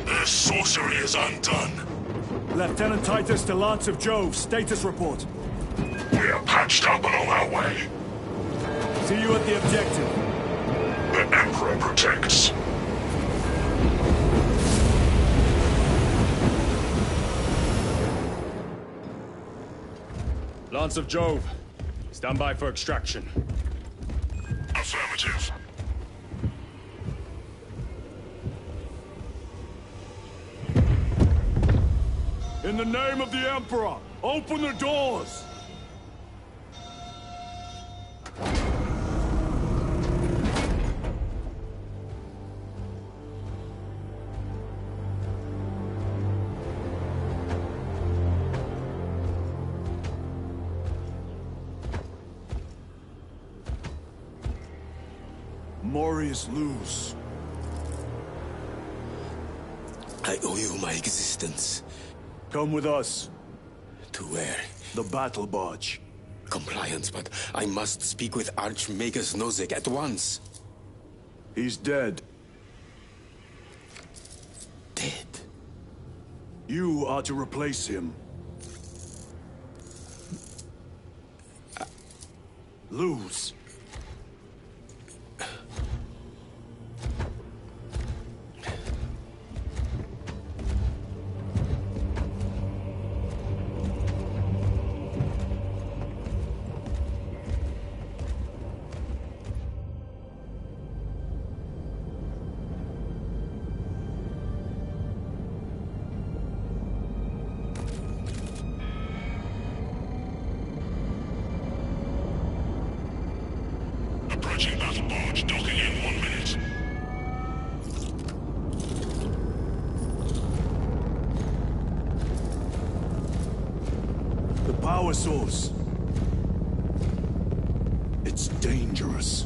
Their sorcery is undone. Lieutenant Titus to Lance of Jove, status report. We are patched up and on our way. See you at the objective. The Emperor protects. Lance of Jove, stand by for extraction. Affirmative. In the name of the Emperor, open the doors! Morius lose. I owe you my existence. Come with us. To where? The battle barge. Compliance, but I must speak with Archmagus Nozick at once. He's dead. Dead? You are to replace him. Lose. Approaching battle barge, docking in 1 minute. The power source. It's dangerous.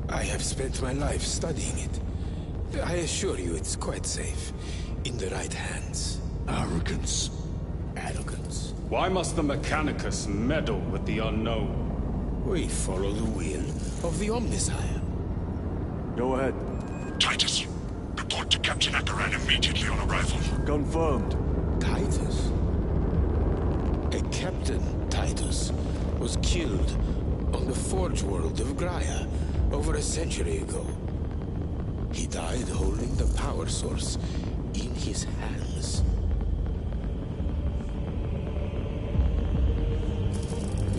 I have spent my life studying it. I assure you it's quite safe. In the right hands. Arrogance. Arrogance. Why must the Mechanicus meddle with the unknown? We follow the will of the Omnisire. Go ahead. Titus, report to Captain Akaran immediately on arrival. Confirmed. Titus? A Captain Titus was killed on the Forge world of Graia over a century ago. He died holding the power source in his hands.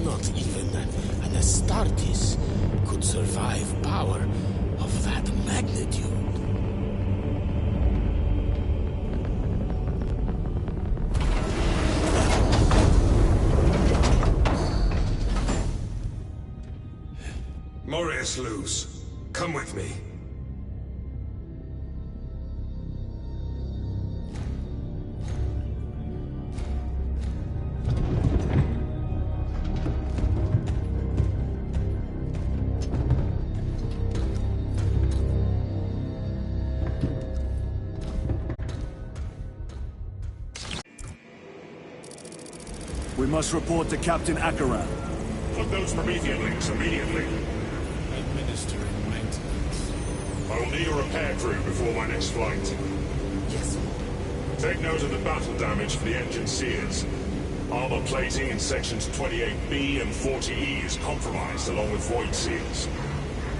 Not even an Astartes could survive power of that magnitude. Morius Luz, come with me. We must report to Captain Akaran. Put those Promethean links immediately. Administering maintenance. I will need a repair crew before my next flight. Yes. Take note of the battle damage for the engine sears. Armor plating in sections 28B and 40E is compromised along with void seals.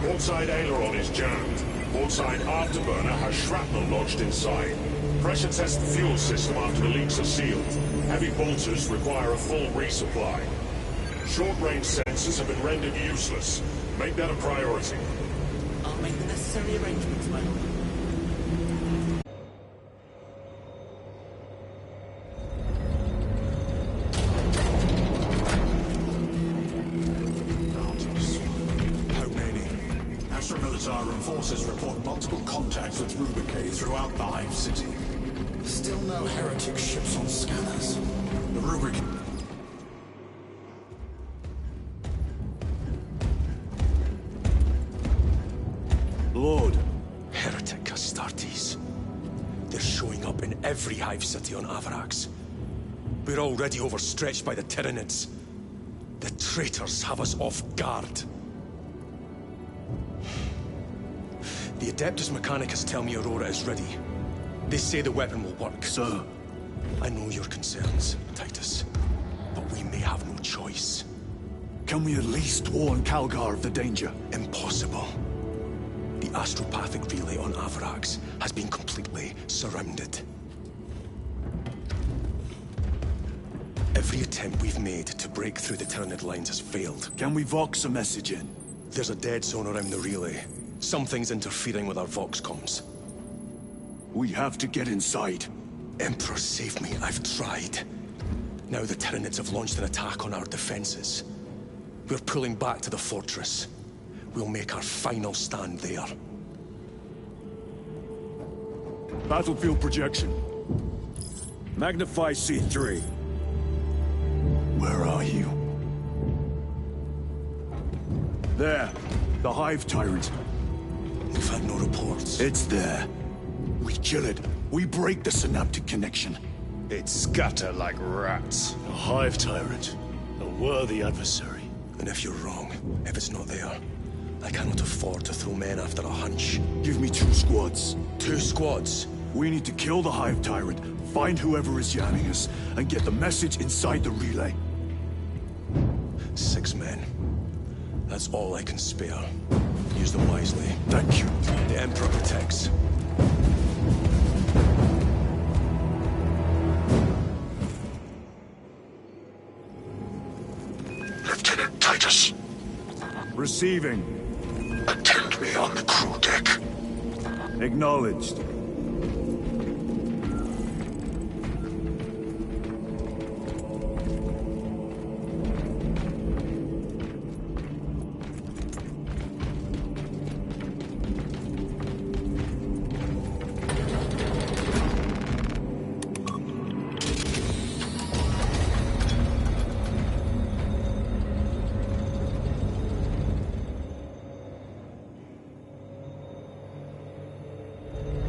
Portside aileron is jammed. Portside afterburner has shrapnel lodged inside. Pressure test the fuel system after the leaks are sealed. Heavy bolters require a full resupply. Short-range sensors have been rendered useless. Make that a priority. I'll make the necessary arrangements, my lord. Military forces report multiple contacts with Rubrike throughout the Hive City. Still no heretic ships on scanners. The Rubrike... Lord. Heretic Astartes. They're showing up in every Hive City on Avarax. We're already overstretched by the Tyranids. The traitors have us off guard. The Adeptus Mechanicus tell me Aurora is ready. They say the weapon will work. Sir. I know your concerns, Titus. But we may have no choice. Can we at least warn Calgar of the danger? Impossible. The astropathic relay on Avarax has been completely surrounded. Every attempt we've made to break through the Tyranid lines has failed. Can we Vox a message in? There's a dead zone around the relay. Something's interfering with our Vox comms. We have to get inside. Emperor, save me. I've tried. Now the Tyranids have launched an attack on our defenses. We're pulling back to the fortress. We'll make our final stand there. Battlefield projection. Magnify C3. Where are you? There. The Hive Tyrant. We've had no reports. It's there. We kill it. We break the synaptic connection. It scatter like rats. A Hive Tyrant. A worthy adversary. And if you're wrong, if it's not there, I cannot afford to throw men after a hunch. Give me 2 squads. 2 squads? We need to kill the Hive Tyrant, find whoever is jamming us, and get the message inside the relay. 6 men. That's all I can spare. Use them wisely. Thank you. The Emperor protects. Lieutenant Titus. Receiving. Attend me on the crew deck. Acknowledged.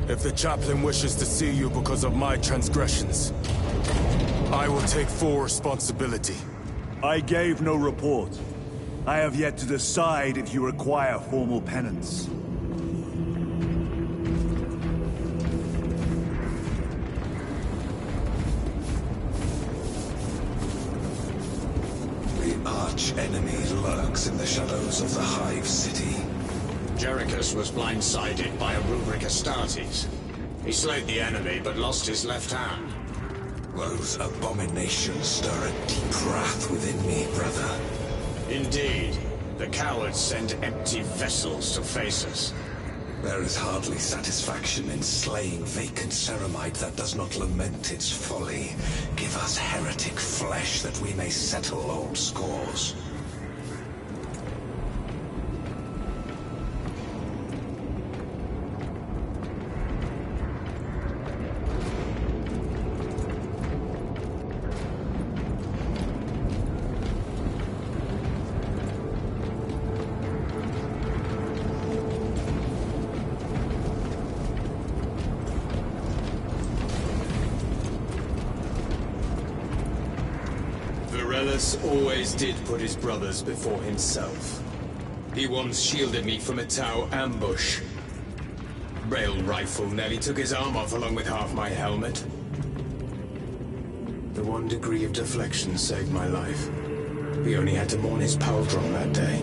If the chaplain wishes to see you because of my transgressions, I will take full responsibility. I gave no report. I have yet to decide if you require formal penance. The arch-enemy lurks in the shadows of the Hive City. Jerichus was blindsided by a Rubric Astartes. He slayed the enemy, but lost his left hand. Those abominations stir a deep wrath within me, brother. Indeed. The cowards send empty vessels to face us. There is hardly satisfaction in slaying vacant ceramite that does not lament its folly. Give us heretic flesh that we may settle old scores. Veles always did put his brothers before himself. He once shielded me from a Tau ambush. Rail rifle nearly took his arm off along with half my helmet. The 1 degree of deflection saved my life. We only had to mourn his pauldron that day.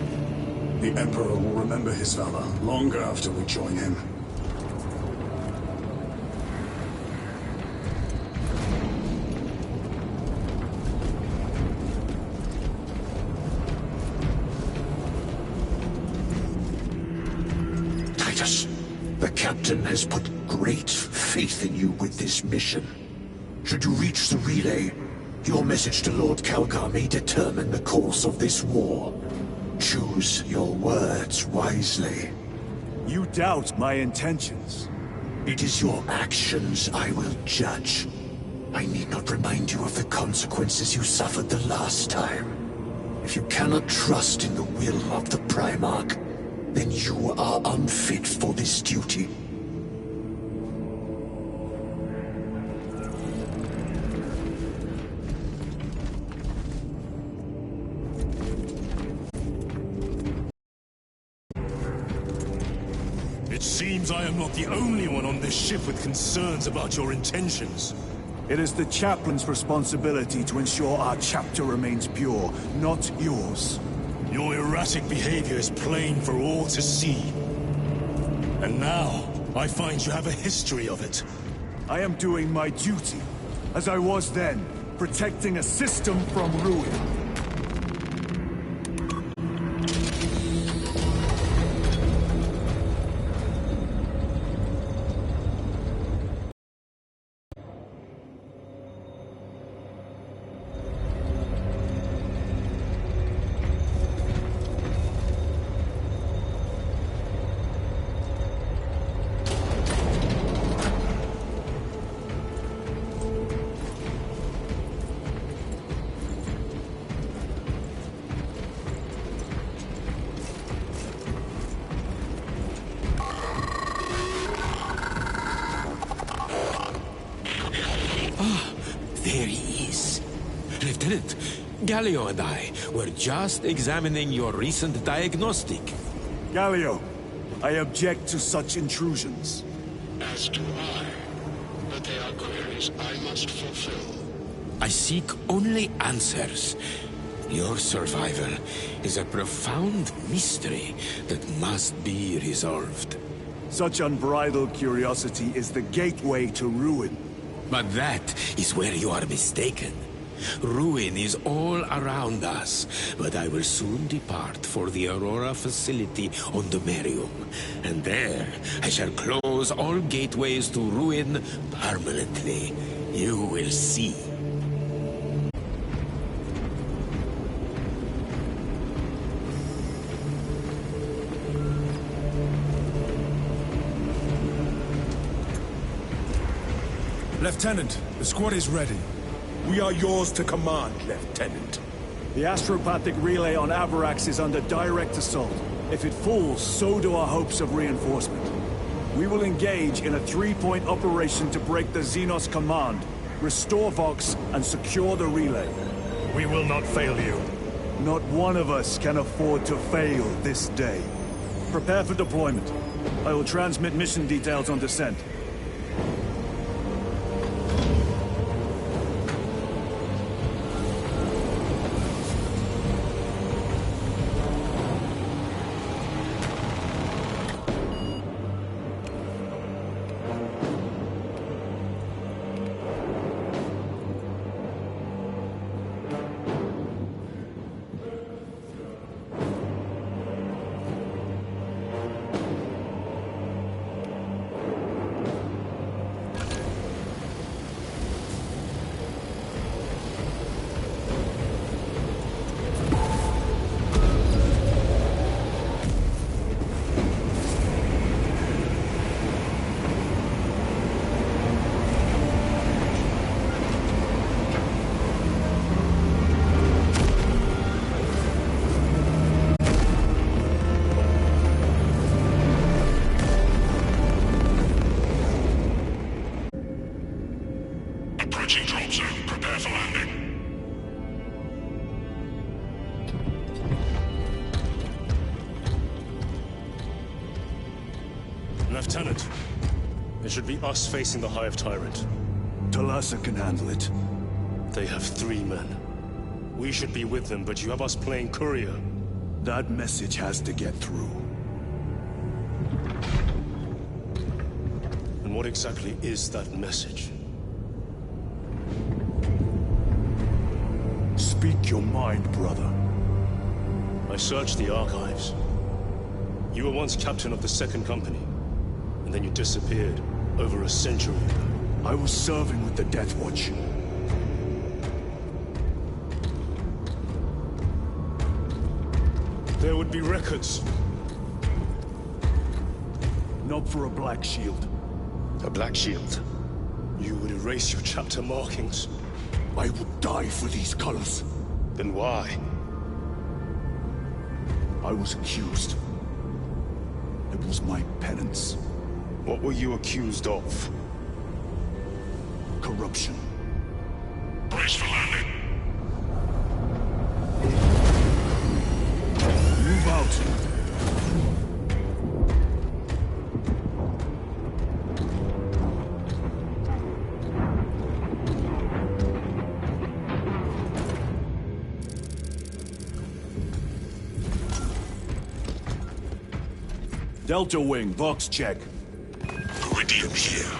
The Emperor will remember his valor long after we join him. Titus, the Captain has put great faith in you with this mission. Should you reach the relay, your message to Lord Calgar may determine the course of this war. Choose your words wisely. You doubt my intentions. It is your actions I will judge. I need not remind you of the consequences you suffered the last time. If you cannot trust in the will of the Primarch, then you are unfit for this duty. It seems I am not the only one on this ship with concerns about your intentions. It is the chaplain's responsibility to ensure our chapter remains pure, not yours. Your erratic behavior is plain for all to see. And now, I find you have a history of it. I am doing my duty, as I was then, protecting a system from ruin. There he is. Lieutenant, Galio and I were just examining your recent diagnostic. Galio, I object to such intrusions. As do I. But they are queries I must fulfill. I seek only answers. Your survival is a profound mystery that must be resolved. Such unbridled curiosity is the gateway to ruin. But that is where you are mistaken. Ruin is all around us, but I will soon depart for the Aurora facility on the Merium. And there, I shall close all gateways to ruin permanently. You will see. Lieutenant, the squad is ready. We are yours to command, Lieutenant. The astropathic relay on Avarax is under direct assault. If it falls, so do our hopes of reinforcement. We will engage in a 3-point operation to break the Xenos command, restore Vox, and secure the relay. We will not fail you. Not one of us can afford to fail this day. Prepare for deployment. I will transmit mission details on descent. It should be us facing the Hive Tyrant. Talassa can handle it. They have 3 men. We should be with them, but you have us playing courier. That message has to get through. And what exactly is that message? Speak your mind, brother. I searched the archives. You were once captain of the 2nd Company, and then you disappeared over a century ago. I was serving with the Death Watch. There would be records. Not for a Black Shield. A Black Shield? You would erase your chapter markings. I would die for these colors. Then why? I was accused. It was my penance. What were you accused of? Corruption. Brace for landing. Move out. Delta Wing, box check. Iridium here.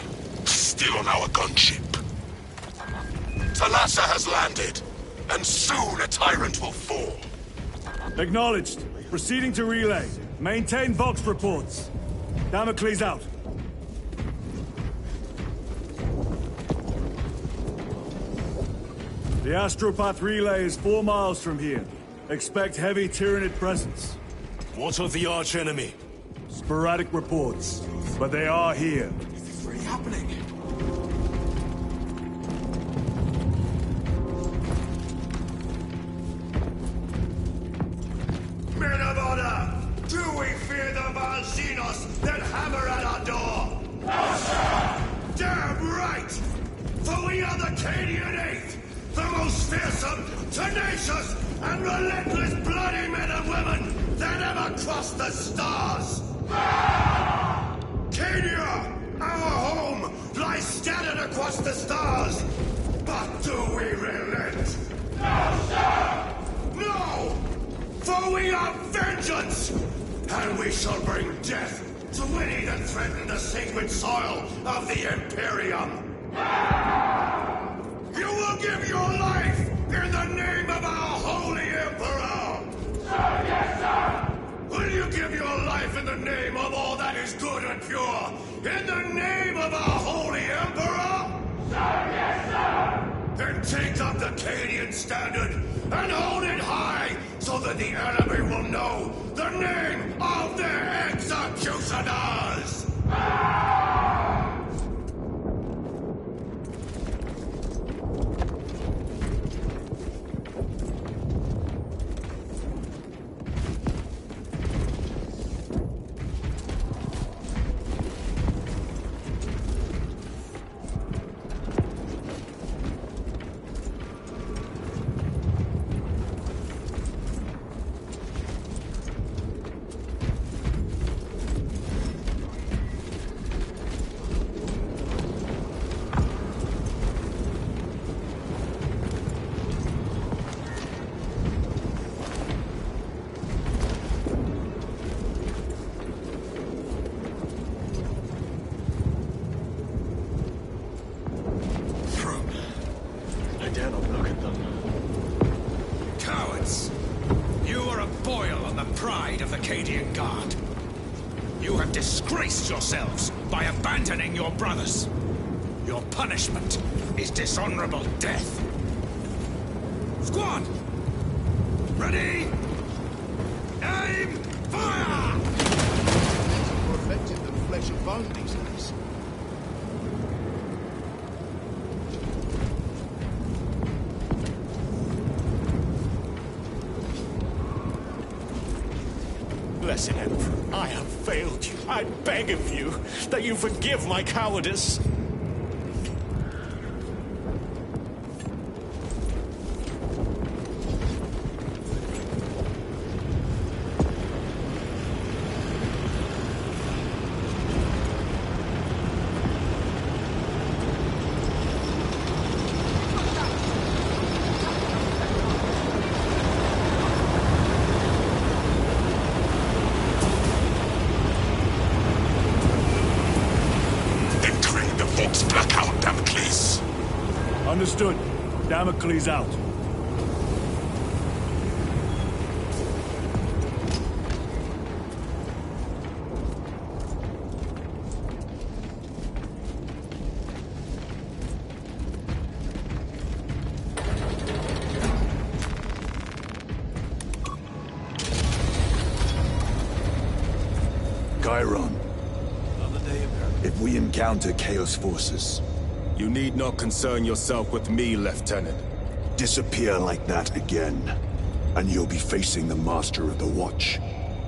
Still on our gunship. Talassa has landed, and soon a tyrant will fall. Acknowledged. Proceeding to relay. Maintain Vox reports. Damocles out. The Astropath relay is 4 miles from here. Expect heavy Tyranid presence. What of the arch-enemy? Sporadic reports, but they are here. It's really happening. Men of honor! Do we fear the Valzinos that hammer at our door? No, sir! Damn right! For we are the Cadian 8th, the most fearsome, tenacious, and relentless bloody men and women that ever crossed the stars! Cadia, our home, lies scattered across the stars. But do we relent? No, sir! No! For we are vengeance! And we shall bring death to any that threaten the sacred soil of the Imperium. You will give your life in the name of our holy Emperor! Sir, yes, sir! Will you give your life in the name of all that is good and pure? In the name of our holy Emperor? Sir, yes, sir! Then take up the Cadian standard and hold it high so that the enemy will know the name of their executioners! Yourselves by abandoning your brothers. Your punishment is dishonorable death. Squad! Ready! Aim! Fire! More effective than flesh and bone these days. Blessed Emperor, I have failed you. I beg of you that you forgive my cowardice. Understood. Damocles out. Chiron. If we encounter Chaos forces, You need not concern yourself with me, Lieutenant. disappear like that again, and you'll be facing the Master of the Watch.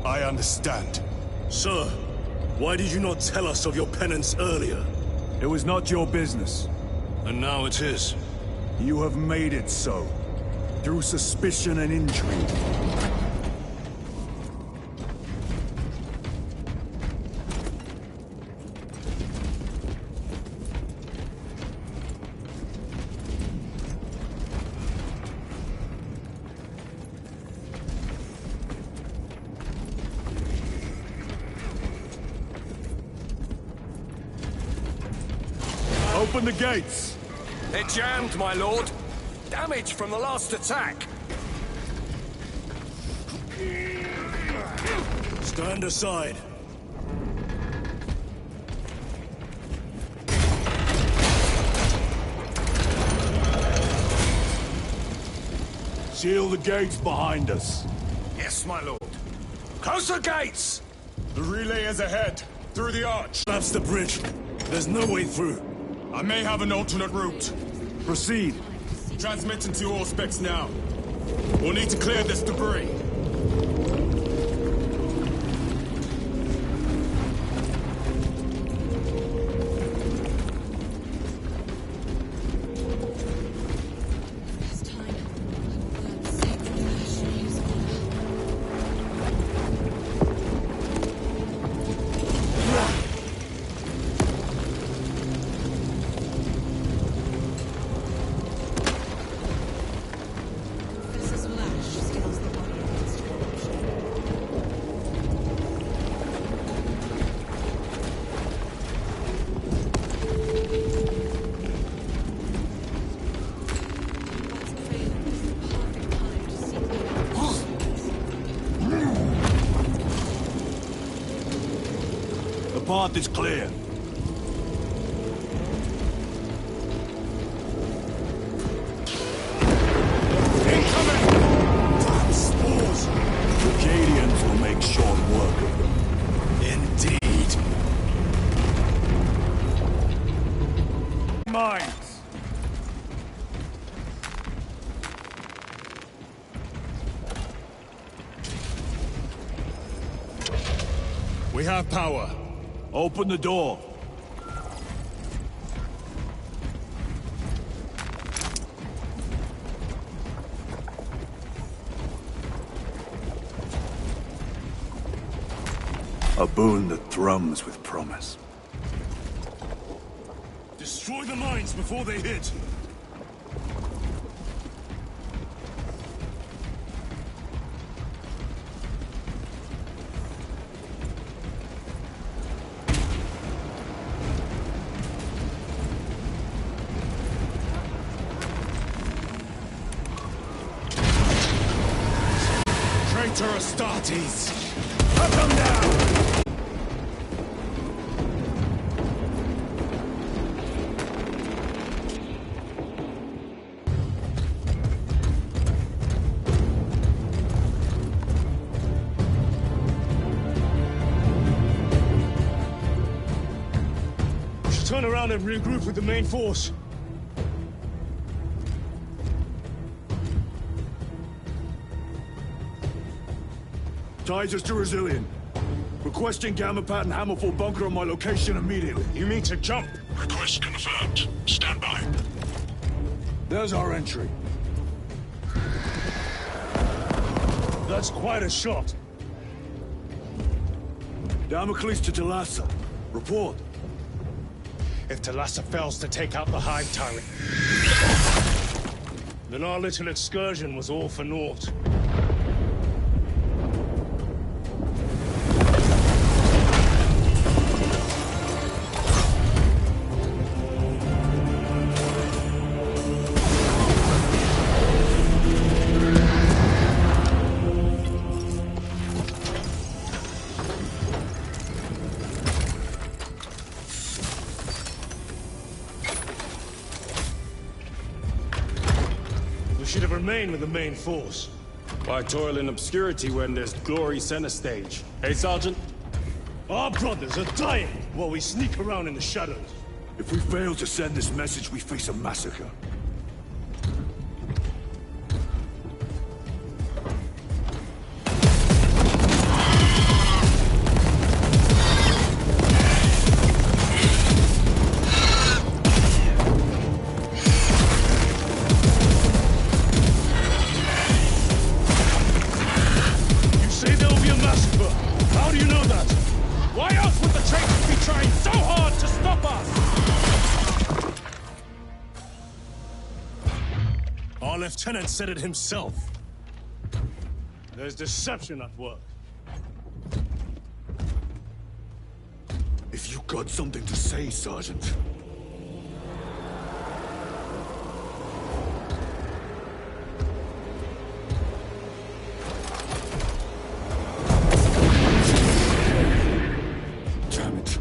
I understand. Sir, why did you not tell us of your penance earlier? It was not your business. And now it is. You have made it so. Through suspicion and intrigue. Open the gates! They're jammed, my lord. Damage from the last attack. Stand aside. Seal the gates behind us. Yes, my lord. Close the gates! The relay is ahead, through the arch. That's the bridge. There's no way through. I may have an alternate route. Proceed. Transmitting to all specs now. We'll need to clear this debris. The path is clear. Spores! The Cadians will make short work of them. Indeed. Mines! We have power. Open the door. A boon that thrums with promise. Destroy the mines before they hit. Traitor Astartes! Cut them down! We should turn around and regroup with the main force. Titus to Resilient. Requesting Gamma Pat and Hammerfall bunker on my location immediately. You mean to jump? Request confirmed. Stand by. There's our entry. That's quite a shot. Damocles to Talassa. Report. If Talassa fails to take out the Hive Tyrant, then our little excursion was all for naught. should have remained with the main force. Why toil in obscurity when there's glory center stage? Hey, Sergeant? Our brothers are dying while we sneak around in the shadows. If we fail to send this message, we face a massacre. Lieutenant said it himself. There's deception at work. If you got something to say, Sergeant. Damn it.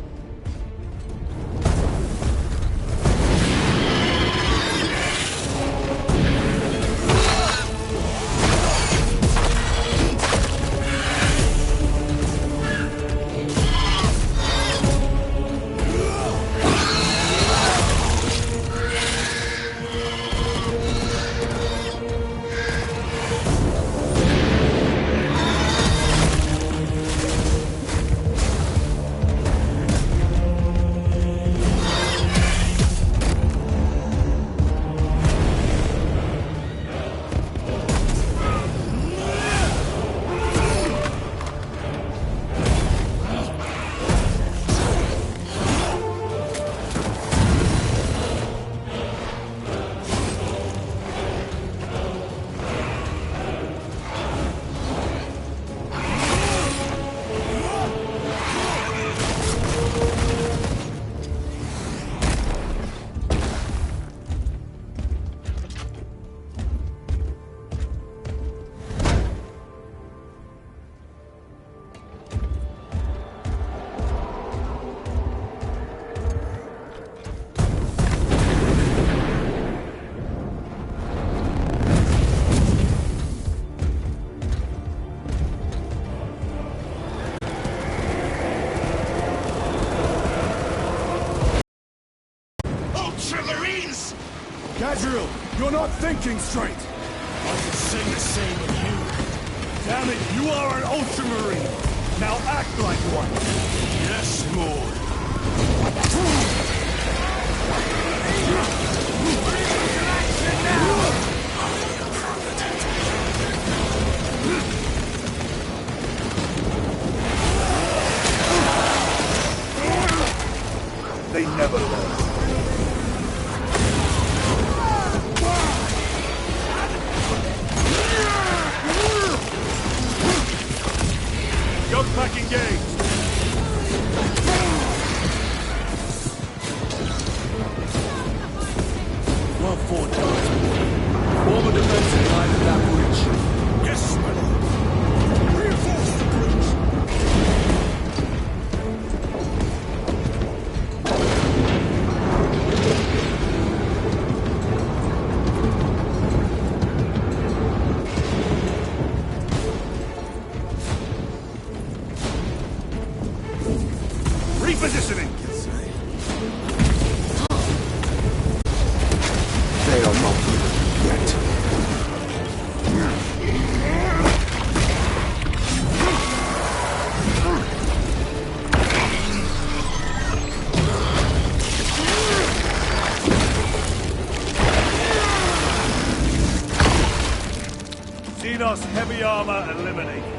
Gabriel, you're not thinking straight! I could say the same of you. Damn it, you are an Ultramarine! Now act like one! Yes, Lord. They never learn. Gun pack engaged! Well fought, guys. Form a defensive line at that bridge. Yes, my lord. Reinforce the bridge. Repositioning! They are not here yet. Xenos heavy armor eliminated.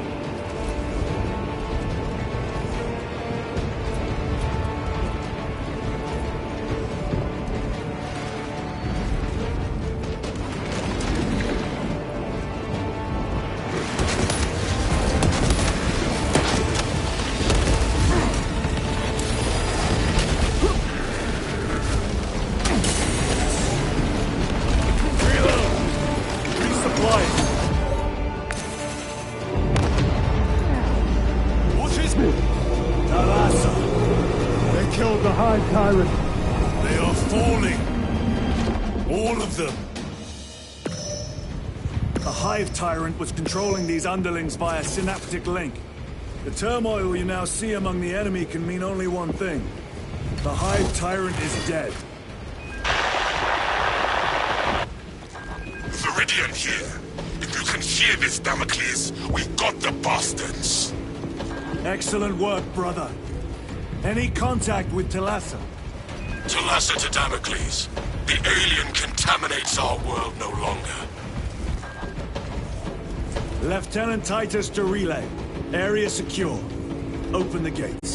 Tyrant. They are falling. All of them. The Hive Tyrant was controlling these underlings via synaptic link. The turmoil you now see among the enemy can mean only one thing. The Hive Tyrant is dead. Viridian here. If you can hear this, Damocles, we got the bastards. Excellent work, brother. Any contact with Talassa? Talassa to Damocles. The alien contaminates our world no longer. Lieutenant Titus to relay. Area secure. Open the gates.